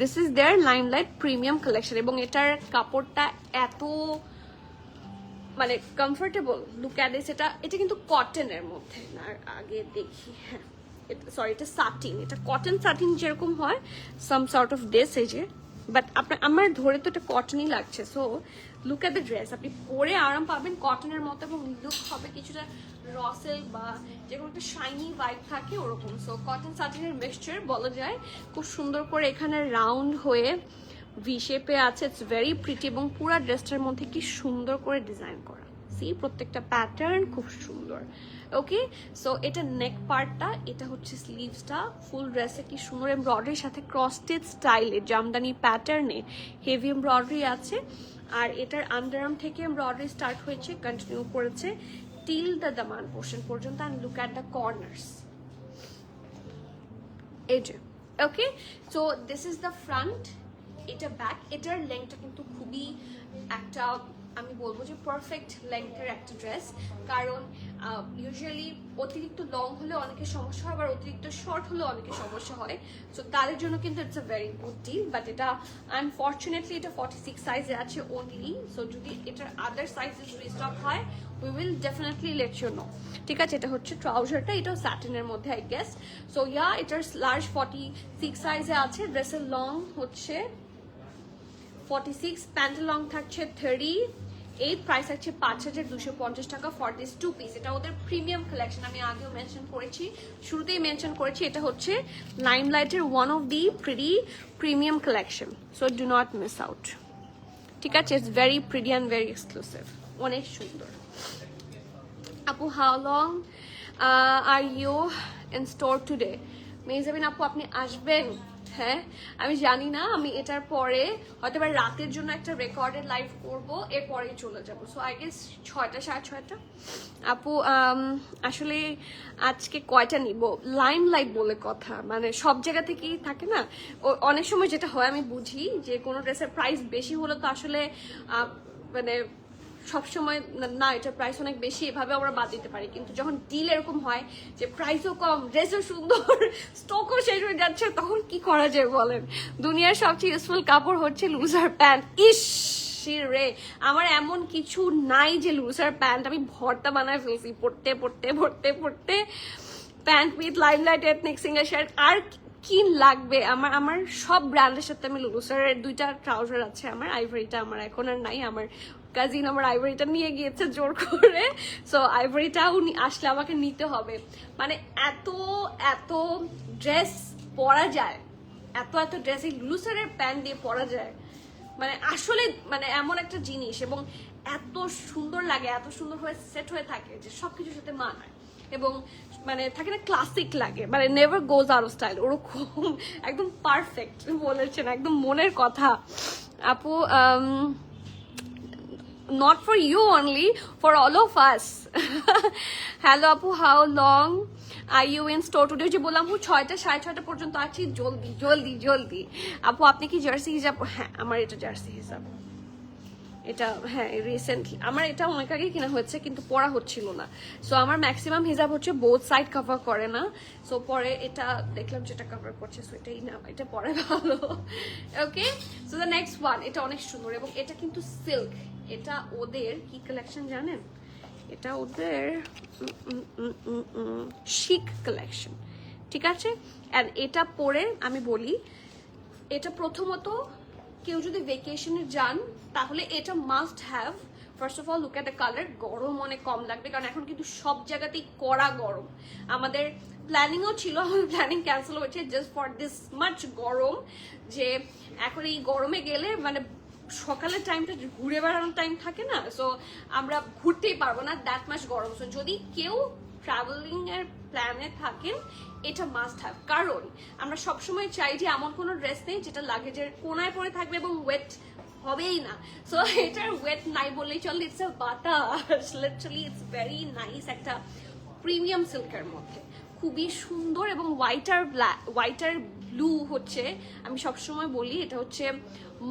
this is their limelight premium collection, এবং এটার কাপড়টা এত মানে কমফোর্টেবল। লুক অ্যাট দিস, এটা কিন্তু কটনের মধ্যে না, আগে দেখি, হ্যাঁ সরি এটা সাটিন, এটা কটন সাটিন যেরকম হয় সাম সর্ট অফ দিস, এই যে, বাট আপনার আমার ধরে তো এটা কটনই লাগছে। So look at the dress, আপনি পরে আরাম পাবেন কটনের মতো, এবং লুক হবে কিছুটা রসেল বা যেরকম একটা শাইনি ভাইব থাকে ওরকম। সো কটন সাটিনের মিক্সচার বলা যায়, খুব সুন্দর করে এখানে রাউন্ড হয়ে ভি শেপে আছে, ইটস ভেরি প্রিটি, এবং পুরো ড্রেসটার মধ্যে কি সুন্দর করে ডিজাইন করা ক্লাসি, প্রত্যেকটা প্যাটার্ন খুব সুন্দর। ওকে, সো এটা নেক পার্টটা, এটা হচ্ছে স্লিভসটা। ফুল ড্রেসে কি সুন্দর এমব্রয়ডারির সাথে ক্রস স্টিচ স্টাইলে জামদানি প্যাটার্নে হেভি এমব্রয়ডারি আছে। আর এটার আন্ডারআর্ম থেকে এমব্রয়ডারি স্টার্ট হয়েছে, কন্টিনিউ করেছে টিল দ্য দামান পোর্শন পর্যন্ত। And look at the corners, এই যে। Okay, so this is the front, এটা ব্যাক। এটার লেংথটা কিন্তু খুবই একটা, আমি বলবো যে পারফেক্ট লেংথের একটা ড্রেস। কারণ ইউজুয়ালি অতিরিক্ত লং হলে অনেকের সমস্যা হয়, আবার অতিরিক্ত শর্ট হলে অনেকের সমস্যা হয়। সো তাদের জন্য কিন্তু it's a very good deal. But এটা আনফর্চুনেটলি এটা 46 সাইজে আছে অনলি। সো যদি এটার আদার সাইজেস রিস্টক হয়, we will definitely let you know. ঠিক আছে, এটা হচ্ছে ট্রাউজারটা, এটাও স্যাটিনের মধ্যে আই গেস। সো ইয়া, এটার লার্জ 46 সাইজে আছে। ড্রেসের লং হচ্ছে 46, প্যান্টের লং থাকছে 38, প্রাইস আছে 5250 টাকা ফর দিস 2 পিস। এটা ওদের প্রিমিয়াম কালেকশন, আমি আগেও মেনশন করেছি, শুরুতেই মেনশন করেছি, এটা হচ্ছে লাইমলাইটের one of the pretty premium collection. So do not miss out. ঠিক আছে, it's very pretty and very exclusive, অনেক সুন্দর। আপু, how long are you in store today? Mejabin আপু, আপনি আসবেন? হ্যাঁ, আমি জানি না, আমি এটার পরে হয়তো বা রাতের জন্য একটা রেকর্ডেড লাইভ করব, এরপরেই চলে যাব। সো আই গেস 6টা 6:30। আপু আসলে আজকে কয়টা নিব? লাইমলাইট বলে কথা, মানে সব জায়গা থেকেই থাকে না। অনেক সময় যেটা হয় আমি বুঝি যে কোনো ড্রেসের প্রাইস বেশি হলে তো আসলে মানে সবসময় না, এটার প্রাইস অনেক বেশি, এভাবে আমরা বাদ দিতে পারি। কিন্তু যখন ডিল এরকম হয় যে প্রাইসও কম, ড্রেসও সুন্দর, স্টকও শেষ হয়ে যাচ্ছে, তখন কি করা যায় বলেন? দুনিয়ার সবচেয়ে ইউজফুল কাপড় হচ্ছে লুজার প্যান্ট। ইস রে, আমার এমন কিছু নাই যে লুজার প্যান্ট আমি ভর্তা বানায় ফেলছি পড়তে পড়তে পড়তে পড়তে। Pant with Limelight ethnic single shirt, আর কি লাগবে আমার? আমার সব ব্র্যান্ডের সাথে আমি লুসারের 2টা ট্রাউজার আছে। আমার আইভরিটা আমার এখন আর নাই, আমার কাজিন আমার আইভরিটা নিয়ে গিয়েছে জোর করে। সো আইভরিটাও আসলে আমাকে নিতে হবে। মানে এত এত ড্রেস পরা যায়, এত এত ড্রেস এই লুসারের প্যান্ট দিয়ে পরা যায়, মানে আসলে মানে এমন একটা জিনিস, এবং এত সুন্দর লাগে, এত সুন্দর হয়ে সেট হয়ে থাকে যে সবকিছুর সাথে মানায়, এবং মানে থাকে না ক্লাসিক লাগে, মানে never goes out of style, ওরকম একদম পারফেক্ট বলেছেন, একদম মনের কথা। আপু, not for you only, for all of us. Hello আপু, how long are you in store today? যে বললাম 6টা 6:30 পর্যন্ত আছি, জলদি জলদি জলদি। আপু, আপনি কি জার্সি হিজাব? হ্যাঁ, আমার এটা জার্সি হিজাব, এটা হ্যাঁ রিসেন্টলি আমার এটা অনেক আগে কেনা হয়েছে, কিন্তু পরা হচ্ছিল না। সো আমার ম্যাক্সিমাম হিজাব হচ্ছে বোথ সাইড কভার করে না। সো পরে এটা দেখলাম যেটা কভার করছে, সো এটাই না, এটা পরে ভালো। ওকে, সো দ্য নেক্সট ওয়ান, এটা অনেক সুন্দর, এবং এটা কিন্তু সিল্ক। এটা ওদের কি কালেকশন জানেন? এটা ওদের শিক কালেকশন। ঠিক আছে, অ্যান্ড এটা পরে আমি বলি, এটা প্রথমত কেউ যদি ভেকেশনে যান তাহলে এটা must have. First of all look at the colour, গরম অনেক কম লাগবে, কারণ এখন কিন্তু সব জায়গাতেই কড়া গরম। আমাদের প্ল্যানিংও ছিল, আমাদের প্ল্যানিং ক্যান্সেল হয়েছে জাস্ট ফর দিস মাচ গরম, যে এখন এই গরমে গেলে মানে সকালের টাইমটা ঘুরে বেড়ানোর টাইম থাকে না, সো আমরা ঘুরতেই পারবো না, দ্যাট মাচ গরম। সো যদি কেউ ট্রাভেলিং এর প্ল্যানে থাকেন, এটা মাস্ট হ্যাভ। কারণ আমরা সবসময় চাই যে এমন কোনো ড্রেস নেই যেটা লাগেজের কোনায় পরে থাকবে এবং ওয়েট হবেই না। সো এটার ওয়েট নাই বললেই চল, ইটস আ বাতাস, লিটারালি ইটস ভেরি নাইস, একটা প্রিমিয়াম সিল্কের মধ্যে খুবই সুন্দর। এবং হোয়াইট আর ব্লু হচ্ছে, আমি সবসময় বলি এটা হচ্ছে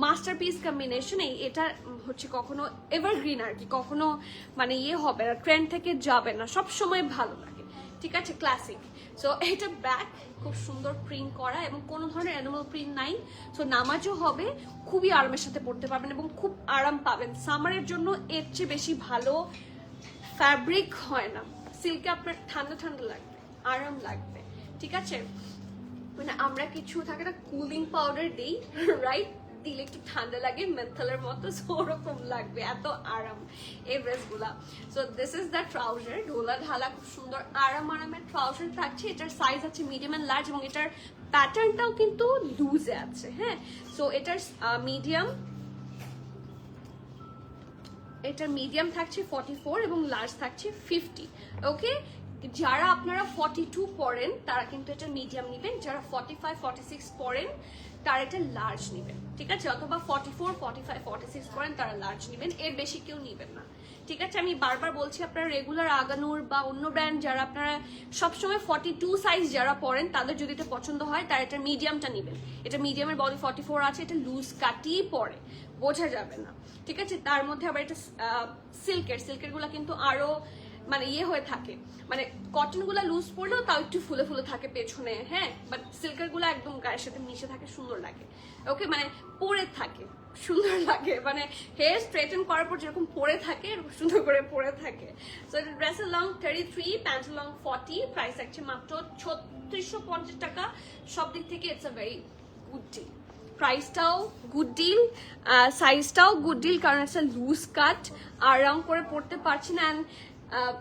মাস্টারপিস কম্বিনেশন। এটা হচ্ছে কখনো এভারগ্রিন আর কি, কখনো মানে ইয়ে হবে না, ট্রেন্ড থেকে যাবে না, সব সময় ভালো লাগে। ঠিক আছে, ক্লাসিক। সো এটা ব্যাক খুব সুন্দর প্রিন্ট করা, এবং কোনো ধরনের অ্যানিমাল প্রিন্ট নাই। সো নামাজও হবে, খুবই আরামের সাথে পড়তে পারবেন এবং খুব আরাম পাবেন। সামারের জন্য এর চেয়ে বেশি ভালো ফ্যাব্রিক হয় না। সিল্কে আপনার ঠান্ডা ঠান্ডা লাগবে, আরাম লাগবে। ঠিক আছে, মানে আমরা কিছু থাকে না কুলিং পাউডার দিই, রাইট, দিলে একটু ঠান্ডা লাগে মেন্থালের মতো, ওরকম লাগবে, এত আরাম এই ড্রেসগুলা। So this is the trouser, ঢোলা ঢালা খুব সুন্দর আরামের ট্রাউজার থাকছে। এটার সাইজ আছে মিডিয়াম এন্ড লার্জ, এবং এটার প্যাটার্নটাও কিন্তু লুজে আছে। হ্যাঁ, সো এটার মিডিয়াম এটার মিডিয়াম থাকছে 44 এবং লার্জ থাকছে 50। ওকে, যারা আপনারা 42 পরেন তারা কিন্তু এটা মিডিয়াম নেবেন, যারা 45 46 পরেন তারা এটা লার্জ নেবেন, ঠিক আছে? অথবা 44 45 46 পরেন তারা লার্জ নেবেন, এর বেশি কেউ নেবেন না, ঠিক আছে? আমি বারবার বলছি, আপনারা রেগুলার আগানুর বা অন্য ব্র্যান্ড যারা আপনারা সবসময় 42 সাইজ যারা পরেন তাদের যদি এটা পছন্দ হয় তারা এটা মিডিয়ামটা নেবেন। এটা মিডিয়ামের বডি 44 আছে, এটা লুজ কাটই পরে, বোঝা যাবে না, ঠিক আছে? তার মধ্যে আবার এটা সিল্কের গুলা কিন্তু আরো মানে ইয়ে হয়ে থাকে, মানে কটন গুলা লুজ পড়লেও তাও একটু ফুলে ফুলে থাকে পেছনে, হ্যাঁ, বাট সিল্কের গুলা একদম গায়ের সাথে মিশে থাকে, সুন্দর লাগে। ওকে, মানে পরে থাকে, সুন্দর লাগে, মানে হেয়ার স্ট্রেটেন করার পর যেরকম পরে থাকে এরকম সুন্দর করে পরে থাকে। সো এটা ড্রেসের লং 33, প্যান্টের লং 40, প্রাইস আছে মাত্র 3650 টাকা। সব দিক থেকে it's a very good deal, প্রাইসটাও গুড ডিল, সাইজটাও গুড ডিল, কারণ একটা লুজ কাট, আরাম করে পড়তে পারছি না, and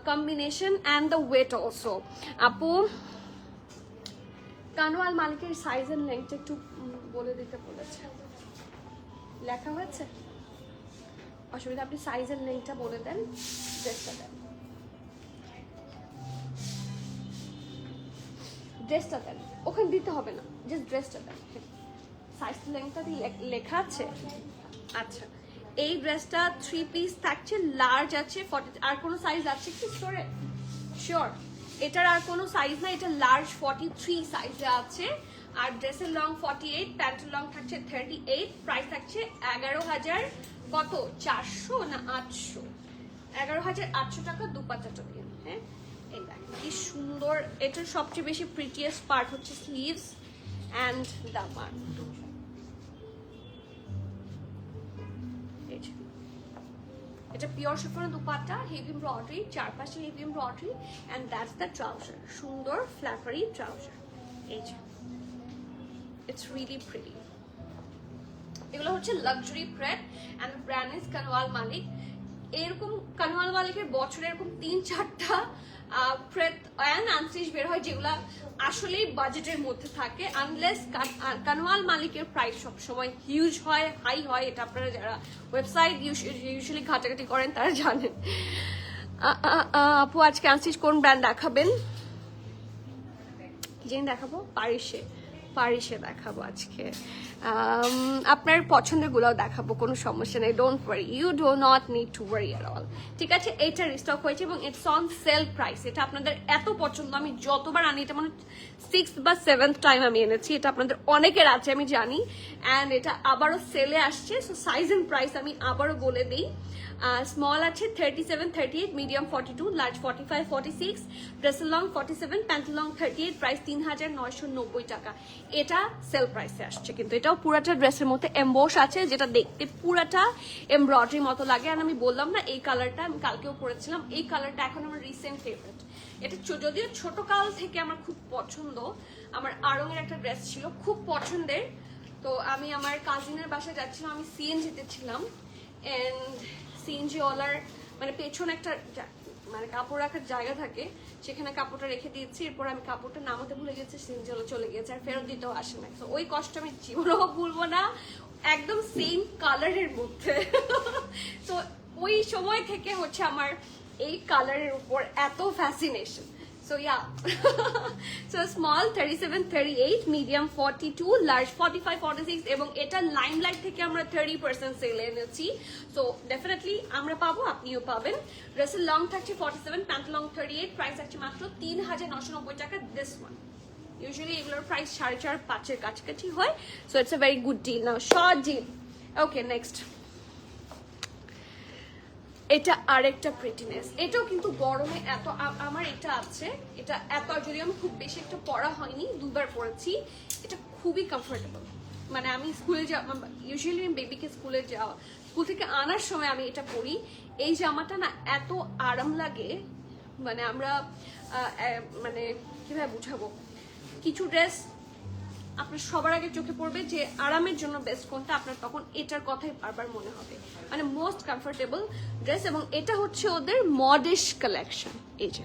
combination and the weight also. আপু কানওয়াল মালিকের সাইজ এন্ড লেংথটা একটু বলে দিতে বলেছে, লেখা হয়েছে, অসুবিধা, আপনি সাইজ এন্ড লেংথটা বলে দেন, ড্রেসটা দেন, ড্রেসটা দেন, ওখানে দিতে হবে না, জাস্ট ড্রেসটা দেন, সাইজ লেংথটা দিয়ে লেখা আছে। আচ্ছা, এই ড্রেসটা 3 পিস থাকছে, লার্জ আছে 40, আর কোনো সাইজ আছে কি স্টোরে? শিওর, এটার আর কোনো সাইজ না, এটা লার্জ 43 সাইজে আছে, আর ড্রেসের লং 48, প্যান্টের লং থাকছে 38, প্রাইস থাকছে 11,000 কত 400 না 800, 11,800 টাকা দুপাট্টাটা দিয়ে। হ্যাঁ, এই দেখ কি সুন্দর, এটার সবচেয়ে বেশি প্রিটিয়েস্ট পার্ট হচ্ছে স্লিভস অ্যান্ড দামান। এটা pure chiffon dupatta, heavy embroidery, চারপাশে heavy embroidery, and that's the trouser, সুন্দর ফ্ল্যাপারি ট্রাউজার। এই যে ইটস রিয়েলি প্রিটি। এগুলো হচ্ছে luxury pret and brand is Kanwal Malik. এরকম কানওয়াল মালিকের বছরে এরকম 3-4টা প্রেড অ্যান্ড আনস্টিচ বের হয় যেগুলা আসলেই বাজেটের মধ্যে থাকে, আনলেস কানওয়াল মালিকের প্রাইস সবসময় হিউজ হয়, হাই হয়, এটা আপনারা যারা ওয়েবসাইট ইউজুয়ালি ঘাটাঘাটি করেন তারা জানেন। আপু আজকে আনস্টিচ কোন ব্র্যান্ড দেখাবেন? কি জানি দেখাবো, পারিসে দেখাবো আজকে, আপনার পছন্দের গুলাও দেখাবো, কোনো সমস্যা নেই, don't worry, you do not need to worry at all, ঠিক আছে? এটা রিস্টক হয়েছে এবং ইটস অন সেল প্রাইস। এটা আপনাদের এত পছন্দ, আমি যতবার আনি, এটা মানে 6th বা 7th টাইম আমি এনেছি, এটা আপনাদের অনেকের আছে আমি জানি, অ্যান্ড এটা আবারও সেলে আসছে। সো সাইজ এন্ড প্রাইস আমি আবারও বলে দিই, স্মল আছে 37 38, মিডিয়াম 42, লার্জ 45 46, ড্রেসের লং 47, প্যান্টের লং 38, প্রাইস 3,990 টাকা। এটা সেল প্রাইসে আসছে, কিন্তু এটাও পুরাটা ড্রেসের মধ্যে এমবোস আছে, যেটা দেখতে পুরাটা এমব্রয়ডারি মতো লাগে। আর আমি বললাম না, এই কালারটা আমি কালকেও পরেছিলাম, এই কালারটা এখন আমার রিসেন্ট ফেভারিট। এটা যদিও ছোট কাল থেকে আমার খুব পছন্দ, আমার আড়ংয়ের একটা ড্রেস ছিল খুব পছন্দের, তো আমি আমার কাজিনের বাসায় যাচ্ছিলাম, আমি সিএনজিতে ছিলাম, এন্ড সিএনজি ওয়ালার মানে পেছনে একটা মানে কাপড় রাখার জায়গা থাকে, সেখানে কাপড়টা রেখে দিয়েছি, এরপর আমি কাপড়টা নামাতে ভুলে গেছি, সিএনজি ওয়ালা চলে গেছে, আর ফেরত দিতেও আসে না। তো ওই কষ্ট আমি জীবনেও ভুলবো না, একদম সেম কালারের মধ্যে। তো ওই সময় থেকে হচ্ছে আমার এই কালারের উপর এত fascination. So yeah, so small 37 38, medium 42, large 45 46, এবং এটা লাইমলাইট থেকে আমরা 30% সেলে এনেছি। সো ডেফিনেটলি আমরা পাবো, আপনিও পাবেন। ড্রেসের লং থাকছে 47, প্যান্ট লং 38, প্রাইস থাকছে মাত্র 3,990 টাকা। দিস ওয়ান ইউজুয়ালি এগুলোর প্রাইস 4.5-5 কাছাকাছি হয়, so it's a very good deal. Now short deal. Okay, next এটা আরেকটা প্রিটিনেস, এটাও কিন্তু গরমে এত, আমার এটা আছে, এটা এত, যদিও আমি খুব বেশি একটা পরা হয়নি, 2বার পরেছি, এটা খুবই কমফোর্টেবল। মানে আমি স্কুলে ইউজুয়ালি আমি বেবিকে স্কুল থেকে আনার সময় আমি এটা পরি। এই জামাটা না এত আরাম লাগে, মানে আমরা মানে কিভাবে বুঝাবো, কিছু ড্রেস আপনার সবার আগে চোখে পড়বে যে আরামের জন্য বেস্ট কোনটা, আপনার তখন এটার কথাই বারবার মনে হবে, মানে মোস্ট কমফোর্টেবল ড্রেস। এবং এটা হচ্ছে ওদের মডিশ কালেকশন, এই যে,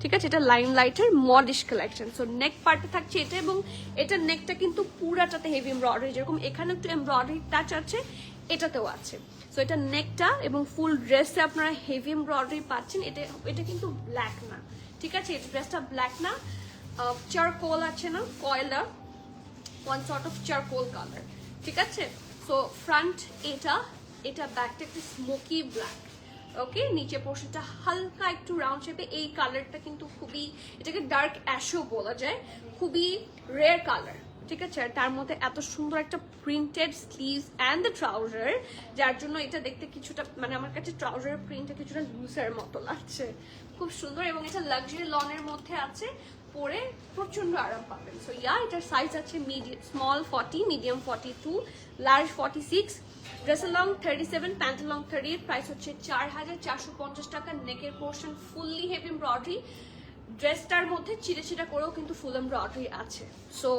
ঠিক আছে, এটা লাইমলাইটের মডিশ কালেকশন। সো নেক পার্টে থাকছে এটা, এবং এটার নেকটা কিন্তু পুরাটাতে হেভি এমব্রয়ডারি, যেরকম এখানে একটু এমব্রয়ডারি টাচ আছে, এটাতেও আছে। সো এটা নেকটা এবং ফুল ড্রেসে আপনারা হেভি এমব্রয়ডারি পাচ্ছেন। এটা কিন্তু ব্ল্যাক না, ঠিক আছে, এই ড্রেসটা ব্ল্যাক না, চারকোল আছে না, কয়লা, one sort of charcoal colour, ঠিক আছে। সো ফ্রন্ট এটা ব্যাকটা একটু স্মোকি ব্ল্যাক, ওকে। নিচে পোর্শনটা হালকা একটু রাউন্ড শেপে, এই কালারটা কিন্তু খুবই, এটাকে ডার্ক অ্যাশও বলা যায়, খুবই রেয়ার কালার, ঠিক আছে। আর তার মধ্যে এত সুন্দর একটা printed sleeves and the trouser, যার জন্য এটা দেখতে কিছুটা, মানে আমার কাছে ট্রাউজারের প্রিন্টটা কিছুটা লুজের মতো লাগছে, খুব সুন্দর। এবং এটা লাক্সারি লনের মধ্যে আছে, পরে প্রচন্ড আরাম পাবেন। সো এটার সাইজ আছে মিডিয়াম, স্মল 40, মিডিয়াম 42, লার্জ 46, ড্রেসের লং 37, প্যান্টের লং 38, প্রাইস হচ্ছে 4450 টাকা। নেকের পোর্শন ফুললি হেভি এমব্রয়ডারি, ড্রেসটার মধ্যে চিটা করেও কিন্তু ফুল এমব্রয়ডারি আছে। সো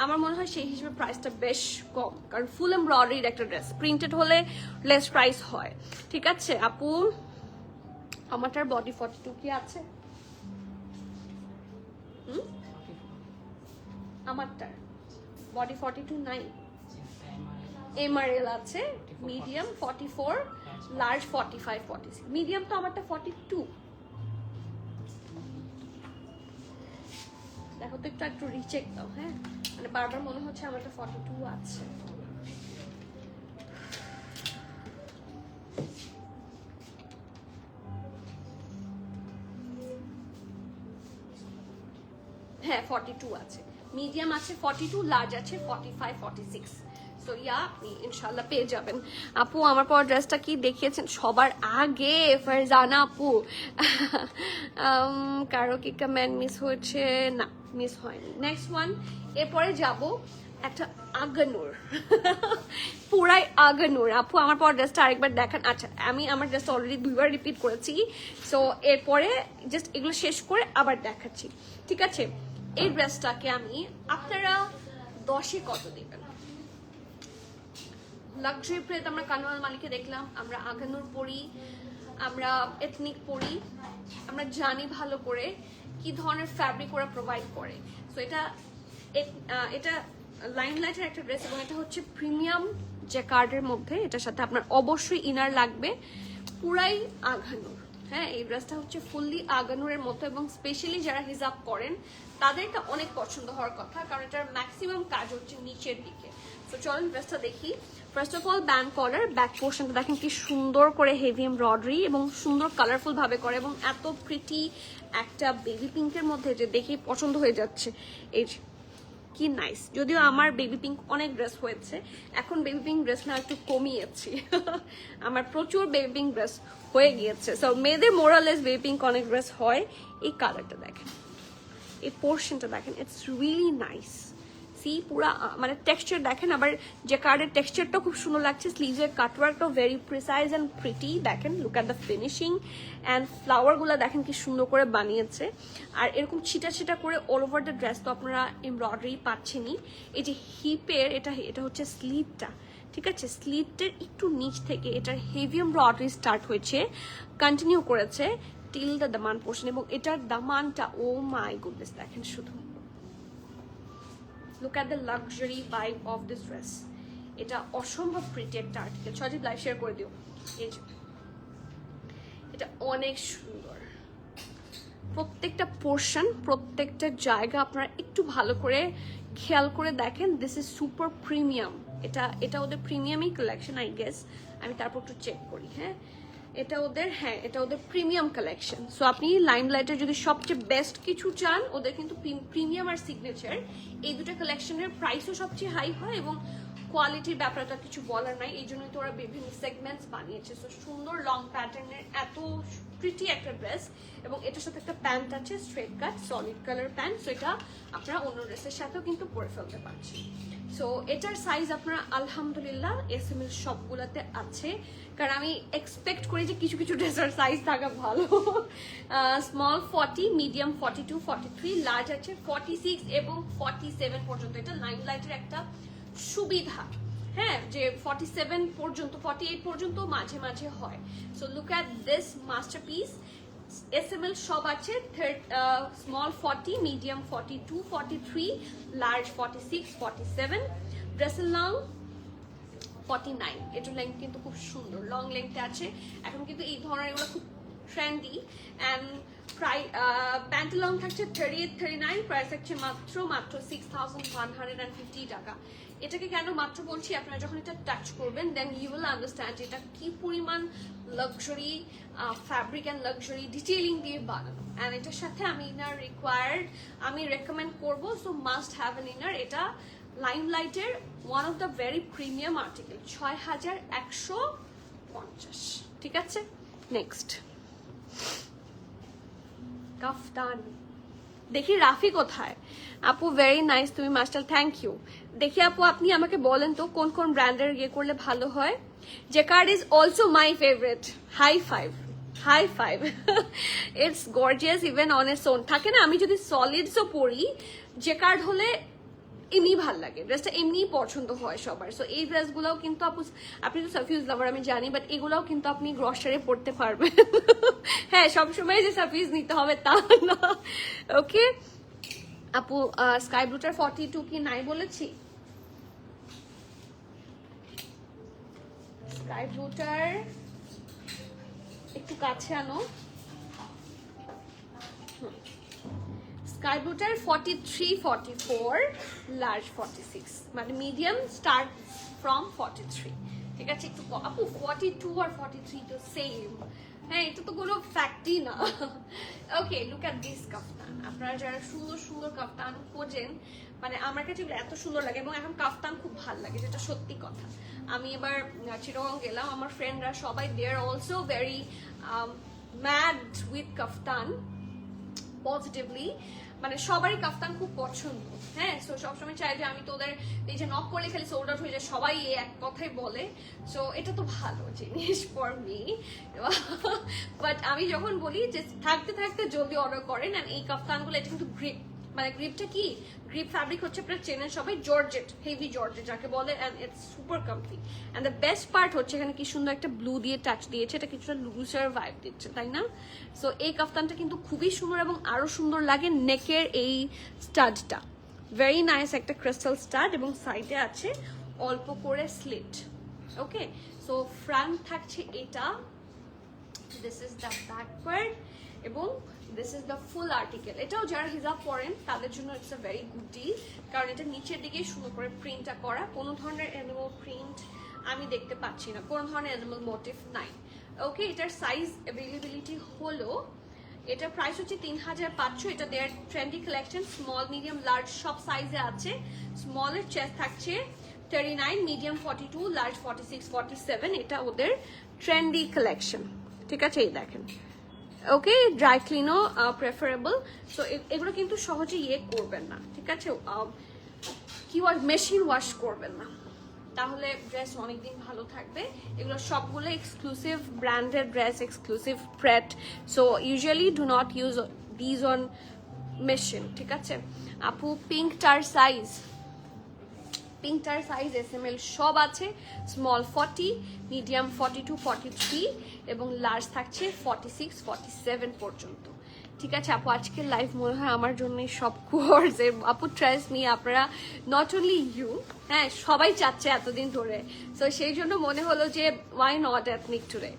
আমার মনে হয় সেই হিসেবে প্রাইসটা বেশ কম, কারণ ফুল এমব্রয়ডারির একটা ড্রেস প্রিন্টেড হলে লেস প্রাইস হয়, ঠিক আছে। আপু আমারটার বডি 42 কি আছে? আমারটার বডি 42 নাই, এমআরএল আছে, মিডিয়াম 44, লার্জ 45, 46, মিডিয়াম তো আমারটা 42। দেখো তো একটু রিচেক দাও, হ্যাঁ, মানে বারবার মনে হচ্ছে আমারটা 42 আছে। হ্যাঁ 42 আছে, মিডিয়াম আছে 42, লার্জ আছে 45, 46। সো আপনি ইনশাল্লাহ পেয়ে যাবেন। আপু আমার পর ড্রেসটা কি দেখিয়েছেন সবার আগে? ফারজানা আপু কারো কি কমেন্ট মিস হয়েছে? না, মিস হয়নি। নেক্সট ওয়ান, এরপরে যাব একটা আগানুর পুরাই আগানুর। আপু আমার পর ড্রেসটা আরেকবার দেখান। আচ্ছা, আমি আমার ড্রেসটা অলরেডি 2বার রিপিট করেছি, সো এরপরে জাস্ট এগুলো শেষ করে আবার দেখাচ্ছি, ঠিক আছে। এই ড্রেসটাকে আমি, আপনারা 10-এ কত দিবেন? লাক্সারি প্রেত আমরা কানওয়াল মালিকে দেখলাম, আমরা আগানুর পরি, আমরা এথনিক পরি, আমরা জানি ভালো করে কি ধরনের ফ্যাব্রিক ওরা প্রোভাইড করে। সো এটা লাইমলাইটের একটা ড্রেস, এবং এটা হচ্ছে প্রিমিয়াম জ্যাকার্ডের মধ্যে, এটার সাথে আপনার অবশ্যই ইনার লাগবে, পুরাই আগানুর। হ্যাঁ, এই ড্রেসটা হচ্ছে ফুললি আগানুরের মতো, এবং স্পেশালি যারা হিজাব করেন তাদের এটা অনেক পছন্দ হওয়ার কথা, কারণ এটার ম্যাক্সিমাম কাজ হচ্ছে নিচের দিকে। তো চলুন ড্রেসটা দেখি। First of all band collar, back পোর্শনটা দেখেন কি সুন্দর করে হেভি এমব্রয়ডারি এবং সুন্দর কালারফুল ভাবে করে, এবং এত প্রিটি একটা বেবি পিঙ্কের মধ্যে যে দেখে পছন্দ হয়ে যাচ্ছে। এই কি নাইস। যদিও আমার বেবি পিঙ্ক অনেক ড্রেস হয়েছে, এখন বেবি পিঙ্ক ড্রেস না একটু কমিয়েছি আমার প্রচুর বেবি পিঙ্ক ড্রেস হয়ে গিয়েছে। সো মেয়েদের মোরালেস বেবি পিঙ্ক অনেক ড্রেস হয়। এই কালারটা দেখেন, এই পোর্শনটা দেখেন, ইটস রিয়েলি নাইস। সি পুরা মানে টেক্সচার দেখেন, আবার যে কার্ডের টেক্সচারটা খুব সুন্দর লাগছে, স্লিভসের কাটওয়ার্কটাও ভেরি প্রিসাইজ অ্যান্ড প্রিটি। দেখেন, look at the finishing and ফ্লাওয়ারগুলো দেখেন কি সুন্দর করে বানিয়েছে। আর এরকম ছিটা করে অল ওভার দ্য ড্রেস তো আপনারা এমব্রয়ডারি পাচ্ছেনই। এই যে হিপের এটা হচ্ছে স্লিভটা, ঠিক আছে, স্লিভটার একটু নিচ থেকে এটার হেভি এমব্রয়ডারি স্টার্ট হয়েছে, কন্টিনিউ করেছে টিল দ্য দামান পোর্শন, এবং এটার দামানটা ও মাই গুডনেস দেখেন শুধু। Look at the luxury vibe of this dress. এটা অসম্ভব প্রিটি একটা আর্টিকেল। সজীব লাইভ শেয়ার করে দিও। এই যে এটা অনেক সুন্দর, প্রত্যেকটা পোর্শন, প্রত্যেকটা জায়গা আপনারা একটু ভালো করে খেয়াল করে দেখেন। This is super premium. এটা ওদের প্রিমিয়ামই কালেকশন আই গেস, আমি তারপর একটু চেক করি। হ্যাঁ, এটা ওদের প্রিমিয়াম কালেকশন। সো আপনি লাইমলাইটের যদি সবচেয়ে বেস্ট কিছু চান, ওদের কিন্তু প্রিমিয়াম আর সিগনেচার এই দুটো কালেকশনের প্রাইসও সবচেয়ে হাই হয়, এবং কোয়ালিটির ব্যাপারটা কিছু বলার নাই। এই জন্যই তো ওরা বিভিন্ন সেগমেন্টস বানিয়েছে। সো সুন্দর লং প্যাটার্নের এত প্রিটি একটা ড্রেস, এবং এটার সাথে একটা প্যান্ট আছে, স্ট্রেট কাট সলিড কালার প্যান্ট। সো এটা আপনারা অন্য ড্রেসের সাথেও কিন্তু পরে ফেলতে পারছেন। সো এটার সাইজ আপনারা আলহামদুলিল্লাহ এসএমএল সবগুলোতে আছে, কারণ আমি এক্সপেক্ট করি যে কিছু কিছু ড্রেসের সাইজ থাকা ভালো। স্মল 40, মিডিয়াম 42, 43, লার্জ আছে 46 এবং 47 পর্যন্ত। এটা লাইমলাইটের একটা সুবিধা, হ্যাঁ, যে 47 পর্যন্ত, 48 পর্যন্ত মাঝে মাঝে হয়। So look at this masterpiece. SML সব আছে, স্মল 40, মিডিয়াম 42, 43, লার্জ 46, 47। ড্রেসের লং 49। এটার লেন্থ কিন্তু খুব সুন্দর, লং লেন্থে আছে। এখন কিন্তু এই ধরনের এগুলো খুব ট্রেন্ডি। অ্যান্ড প্যান্টালং থাকছে 38-39, প্রাইস থাকছে মাত্র 6150 টাকা। এটাকে কেন মাত্র বলছি, আপনারা যখন এটা টাচ করবেন দেন ইউ উইল আন্ডারস্ট্যান্ড এটা কি পরিমাণ luxury fabric and luxury detailing দিয়ে বানানো। অ্যান্ড এটার সাথে আমি ইনার রিকোয়ার্ড আমি রেকমেন্ড করবো, so must have an inner. এটা লাইমলাইটের one of the very premium article, 6150। ঠিক আছে, নেক্সট কাফতান। দেখি রাফি কোথায়? আপু ভেরি নাইস, তুমি মাস্টার, থ্যাংক ইউ। দেখি আপু আপনি আমাকে বলেন তো কোন কোন ব্র্যান্ডের ইয়ে করলে ভালো হয়। Jacquard is also my favourite, high five it's gorgeous even on its own. থাকে না, আমি যদি সলিডসও পরি, জেকার্ড হলে এমনি ভাল লাগে, ড্রেসটা এমনি পছন্দ হয় সবার। সো এই ড্রেসগুলোও কিন্তু আপনি তো সাফিউজ লাভার আমি জানি, বাট এগুলোও কিন্তু আপনি গ্রসারে পড়তে পারবেন। হ্যাঁ, সবসময় যে সাফিউজ নিতে হবে তা না। ওকে আপু, স্কাই ব্লুটার 42 কি নাই বলেছি? স্কাই ব্লুটার একটু কাছে আনো। স্কাই ব্লুটার 43, 44, লার্জ 46, মানে মিডিয়াম স্টার্ট ফ্রম 43। ঠিক আছে, একটু আপু 42 আর 43 তো সেম। হ্যাঁ, এটা তো কোনো ফ্যাক্টই না। ওকে, লুক অ্যাট দিস কাফতান। আপনারা যারা সুন্দর সুন্দর কাফতান খোঁজেন, মানে আমার কাছে এত সুন্দর লাগে এবং এখন কাফতান খুব ভালো লাগে, যেটা সত্যি কথা। আমি এবার চিটাগং গেলাম, আমার ফ্রেন্ডরা সবাই they are also very mad with kaftan positively, মানে সবারই কাফতান খুব পছন্দ। হ্যাঁ, সো সবসময় চাই যে আমি তোদের এই যে নক করলে খালি সোল্ড আউট হয়ে যায়, সবাই এক কথাই বলে। সো এটা তো ভালো জিনিস ফর মি। বাট আমি যখন বলি যে থাকতে থাকতে জলদি অর্ডার করেন, অ্যান্ড এই কাফতানগুলো এটা কিন্তু গ্রিপ, মানে গ্রিপটা কি, গ্রিপ ফ্যাব্রিক হচ্ছে আপনারা চেনেন সবাই, জর্জেট, হেভি জর্জেট যাকে বলে, and it's super comfy. And the best part হচ্ছে এখানে কি সুন্দর একটা ব্লু দিয়ে টাচ দিয়েছে, এটা কিছুটা লুজার ভাইব দিচ্ছে, তাই না? সো এই কাফতানটা কিন্তু খুবই সুন্দর এবং আরো সুন্দর লাগে নেকের এই স্টাডটা, ভেরি নাইস একটা ক্রিস্টাল স্টাড, এবং সাইডে আছে অল্প করে স্লিট। ওকে, সো ফ্রন্ট থাকছে এটা, this is the back part, এবং this is the full article. এটাও যারা হিজাব পরেন তাদের জন্য it's a very good deal, কারণ এটা নিচের দিকে সুন্দর করে প্রিন্টটা করা, কোনো ধরনের অ্যানিমাল প্রিন্ট আমি দেখতে পাচ্ছি না, কোনো ধরনের অ্যানিমাল মোটিভ নাই। ওকে, এটার সাইজ অ্যাভেলেবিলিটি হলো, এটার প্রাইস হচ্ছে 3500। এটা their trendy collection, small medium large সব সাইজে আছে। স্মলের চেস্ট থাকছে 39, মিডিয়াম 42, লার্জ 46, 47। এটা ওদের ট্রেন্ডি কালেকশন। ঠিক আছে, এই দেখেন। ওকে, ড্রাই ক্লিনও প্রেফারেবল। সো এগুলো কিন্তু সহজে ইয়ে করবেন না, ঠিক আছে, কি ওয়াশ, মেশিন ওয়াশ করবেন না, তাহলে ড্রেস অনেকদিন ভালো থাকবে। এগুলো সবগুলো exclusive branded dress, exclusive প্রেট, so usually do not use these on machine. ঠিক আছে আপু, পিঙ্কটার সাইজ, পিঙ্কটার সাইজ SML সব আছে, স্মল 40, মিডিয়াম 42, 43 এবং লার্জ থাকছে 46, 47 পর্যন্ত। ঠিক আছে আপু, আজকের লাইভ মনে হয় আমার জন্যই সব কোর্স। আপু ট্রাস্ট মি, আপনারা নট অনলি ইউ, হ্যাঁ সবাই চাচ্ছে এতদিন ধরে, সো সেই জন্য মনে হলো যে why not ethnic today.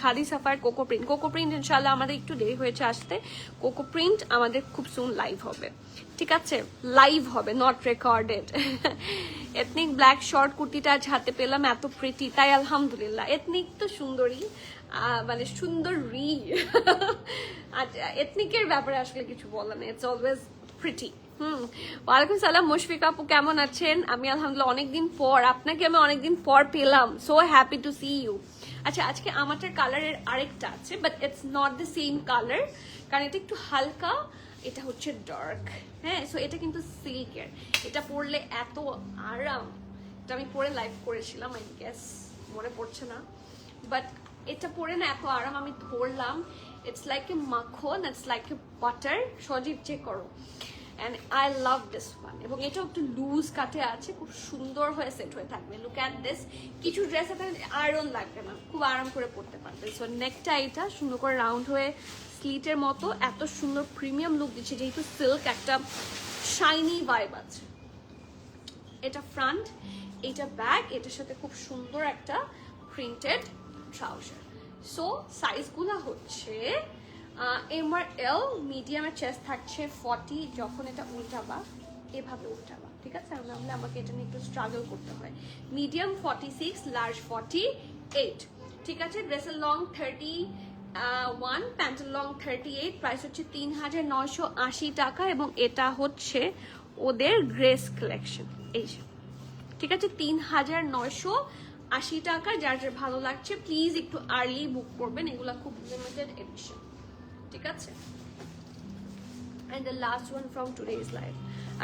Khadi সাফার কোকো প্রিন্ট, কোকো প্রিন্ট ইনশাল্লাহ আমাদের একটু দেরি হয়েছে আসতে, কোকো প্রিন্ট আমাদের খুব সুন লাইভ হবে। ঠিক আছে, লাইভ হবে, not recorded. Ethnic black short কুর্তিটা আজ হাতে পেলাম, এত প্রিটি, তাই আলহামদুলিল্লাহ। এথনিক তো সুন্দরী, মানে সুন্দরী। আচ্ছা, এথনিকের ব্যাপারে আসলে কিছু বলার নেই, ইটস অলওয়েজ প্রিটি। ওয়ালাইকুম সালাম মুশফিকা আপু, কেমন আছেন? আমি আলহামদুলিল্লাহ অনেকদিন পর, আপনাকে আমি অনেকদিন পর পেলাম, so happy to see you. আচ্ছা, আজকে আমারটার কালারের আরেকটা আছে, but it's not the same colour, কারণ এটা একটু হালকা, এটা হচ্ছে ডার্ক। হ্যাঁ, সো এটা কিন্তু সিল্কের, এটা পরলে এত আরাম। এটা আমি পরে লাইভ করেছিলাম, আই গেস মনে পড়ছে না, বাট এটা পরে না এত আরাম, আমি ধরলাম, ইটস লাইক এ মাখন, it's like a butter. Sajib check করো, and I love this one. এবং এটাও একটু লুজ কাটে আছে, খুব সুন্দর হয়ে সেট হয়ে থাকবে। লুক অ্যাট দিস, কিছু ড্রেস আপনার আয়রন লাগবে না, খুব আরাম করে পরতে পারবে। সো নেকটা এটা সুন্দর করে রাউন্ড হয়ে স্লিটের মতো এত সুন্দর প্রিমিয়াম লুক দিচ্ছে, যেহেতু সিল্ক একটা শাইনি ভাইব আছে। এটা ফ্রন্ট, এটা ব্যাক, এটার সাথে খুব সুন্দর একটা প্রিন্টেড ট্রাউজার। সো সাইজগুলো হচ্ছে MRL, মিডিয়ামের চেস্ট থাকছে 40, যখন এটা উল্টাবা এভাবে উল্টাবা, ঠিক আছে, নাহলে আমাকে এটা নিয়ে একটু স্ট্রাগল করতে হয়। মিডিয়াম 46, লার্জ 48, ঠিক আছে। ড্রেসের লং 31, প্যান্টের লং 38, প্রাইস হচ্ছে 3980 টাকা, এবং এটা হচ্ছে ওদের গ্রেস কালেকশন, এই যে, ঠিক আছে, 3980 টাকা। যার যার ভালো লাগছে প্লিজ একটু আর্লি বুক করবেন, এগুলা খুব লিমিটেড এডিশন, ঠিক আছে। And the last one from today's live,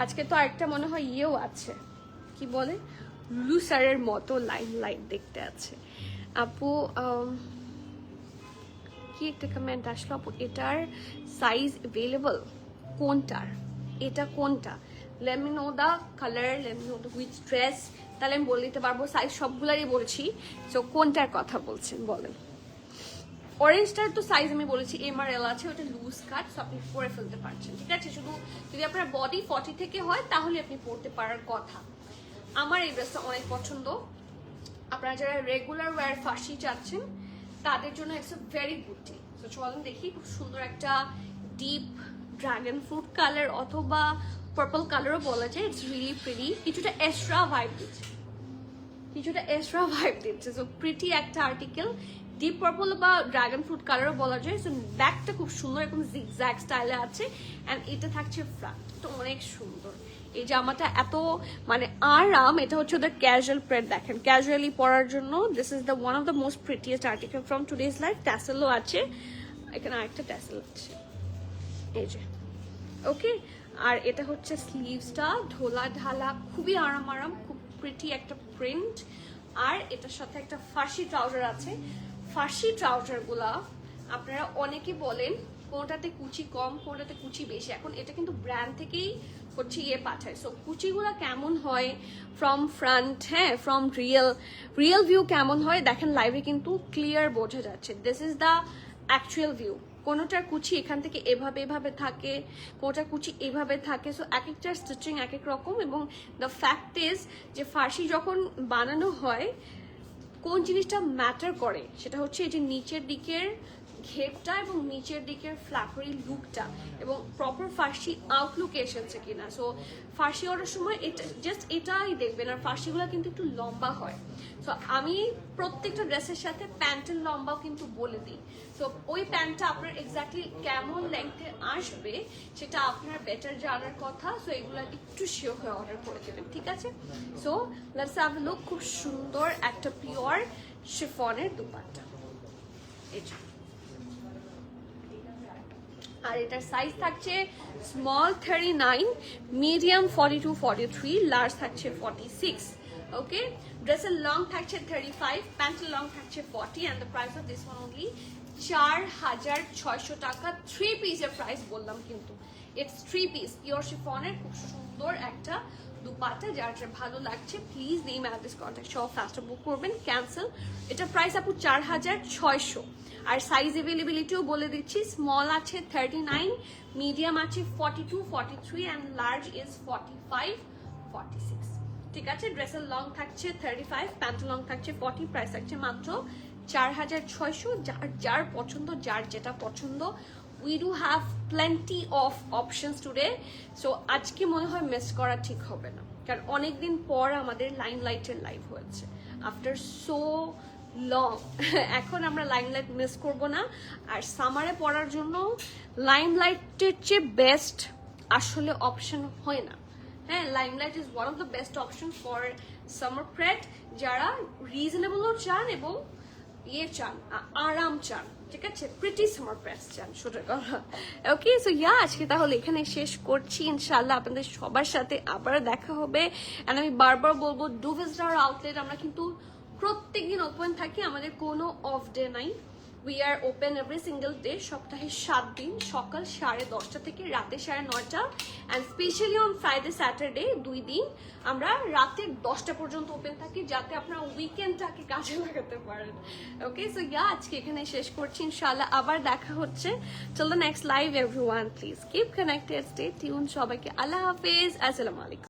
আজকে তো আরেকটা মনে হয় ইয়েও আছে, কি বলে, লুলু স্যারের মতো লাইন লাইট দেখতে আছে আপু। কি একটা কমেন্ট আসলো আপু, এটার সাইজ অ্যাভেলেবল কোনটার, এটা কোনটা, let me know the color, let me know the which dress, তাহলে আমি বলে দিতে পারবো। সাইজ সবগুলারই বলছি, সো কোনটার কথা বলছেন বলেন। অরেঞ্জটার তো সাইজ আমি বলেছি MRL আছে, ওটা লুজ কাট, সো আপনি পরে ফেলতে পারছেন, ঠিক আছে। শুধু যদি আপনার বডি 40 থেকে হয় তাহলে আপনি পরতে পারার কথা। আমার এই ড্রেসটা অনেক পছন্দ। আপনারা যারা রেগুলার ওয়্যার ফার্সি চাচ্ছেন তাদের জন্য it's a very good T. So চলুন দেখি, খুব সুন্দর একটা ডিপ ড্রাগন ফ্রুট কালার অথবা পার্পল কালারও বলা যায়, ইটস রিয়েলি প্রিটি, কিছুটা এক্সট্রা ভাইব দিচ্ছে, কিছুটা এক্সট্রা ভাইব দিচ্ছে। সো প্রিটি একটা আর্টিকেল, ডিপ পার্পল বা ড্রাগন ফ্রুট কালারও বলা যায়। সো ব্যাকটা খুব সুন্দর এরকম জিগজ্যাগ স্টাইলে আছে, অ্যান্ড এটা থাকছে ফ্রন্ট, তো অনেক সুন্দর। এই জামাটা এত মানে আরাম, এটা হচ্ছে ওদের ক্যাজুয়াল প্রিন্ট, দেখেন ক্যাজুয়ালি পরার জন্য this is the one of the most prettiest article from today's life. ট্যাসেলও আছে, এখানে আরেকটা ট্যাসেল আছে, এই যে, ওকে। আর এটা হচ্ছে স্লিভসটা, ঢোলা ঢালা, খুবই আরাম, খুব প্রিটি একটা প্রিন্ট। আর এটার সাথে একটা ফার্সি ট্রাউজার আছে। ফার্সি ট্রাউজার গুলা আপনারা অনেকে বলেন কোনটাতে কুচি কম, কোনটাতে কুচি বেশি। এখন এটা কিন্তু ব্র্যান্ড থেকেই হচ্ছে পাঠায়। সো কুচিগুলা কেমন হয় ফ্রম ফ্রন্ট, হ্যাঁ, ফ্রম রিয়েল ভিউ কেমন হয় দেখেন, লাইভে কিন্তু ক্লিয়ার বোঝা যাচ্ছে। This is the actual view. কোনোটার কুচি এখান থেকে এভাবে থাকে, কোনোটার কুচি এভাবে থাকে। সো এক একটার স্টিচিং এক এক রকম, এবং দ্য ফ্যাক্ট ইজ যে ফার্সি যখন বানানো হয় কোন জিনিসটা ম্যাটার করে সেটা হচ্ছে এই যে নিচের দিকের ঘেরটা এবং নিচের দিকের ফ্ল্যাপারি লুকটা, এবং প্রপার ফার্সি আউটলুক এসেছে কিনা। সো ফার্সি অর্ডার সময় এটা জাস্ট এটাই দেখবেন। আর ফার্সিগুলো কিন্তু একটু লম্বা হয়। সো আমি প্রত্যেকটা ড্রেসের সাথে প্যান্টের লম্বাও কিন্তু বলে দিই। সো ওই প্যান্টটা আপনার এক্স্যাক্টলি কেমন লেংথে আসবে সেটা আপনার বেটার জানার কথা। সো এগুলো একটু শিওর হয়ে অর্ডার করে দেবেন, ঠিক আছে। So let's have a look. খুব সুন্দর একটা পিওর শিফনের দুপাট্টা, এটা। আর এটার সাইজ থাকছে স্মল 39, মিডিয়াম 42, 43, লার্জ থাকছে 46, ওকে। ড্রেসের লং থাকছে 35, প্যান্টের লং থাকছে 40, and the price of this one only 4600 টাকা। 3 পিসের প্রাইস বললাম, কিন্তু ইটস 3 পিস পিওর শিফনের খুব সুন্দর একটা দুপাট্টা। যার যার ভালো লাগছে প্লিজ নেম অ্যাড্রেস কন্ট্যাক্ট সহ ফাস্টার বুক করবেন, ক্যান্সেল। এটা প্রাইস আপু 4600। আর সাইজ অ্যাভেলেবিলিটিও বলে দিচ্ছি, স্মল আছে 39, মিডিয়াম আছে 42, 43, অ্যান্ড লার্জ ইজ 45, 46, ঠিক আছে। ড্রেসের লং থাকছে 35, প্যান্টের লং থাকছে 40, প্রাইস থাকছে মাত্র 4600। যার পছন্দ, যার যেটা পছন্দ। We do have plenty of options today, so আজকে মনে হয় মিস করা ঠিক হবে না, কারণ অনেকদিন পর আমাদের লাইমলাইটের লাইভ হয়েছে আফটার সো লং। এখন আমরা লাইমলাইট মিস করব না। আর সামারে পড়ার জন্য লাইমলাইটের চেয়ে বেস্ট আসলে অপশন হয় না, হ্যাঁ। Limelight is one of the best option for summer prayed, যারা রিজনেবলও চান এবং চান, আরাম চান, ঠিক আছে, প্রিটি সামার প্রেস চান, সোজা কথা। ওকে, সো আজকে তাহলে এখানে শেষ করছি। ইনশাআল্লাহ আপনাদের সবার সাথে আবার দেখা হবে। এন্ড আমি বারবার বলবো, ডু ভিজিট আওয়ার আউটলেট। আমরা কিন্তু প্রত্যেকদিন ওপেন থাকি, আমাদের কোনো অফ ডে নাই। We are open every single day, সপ্তাহে 7 দিন, সকাল 10:30 থেকে রাতে 9:30, and specially on Friday Saturday 2 দিন আমরা রাতে 10টা পর্যন্ত ওপেন থাকি, যাতে আপনারা উইকেন্ডটাকে কাজে লাগাতে পারেন। ওকে, সো আজকে এখানে শেষ করছি। ইনশাআল্লাহ আবার দেখা হচ্ছে। Till the next live everyone, please keep connected, stay tune. সবাইকে আল্লাহ হাফেজ, আসসালামু আলাইকুম।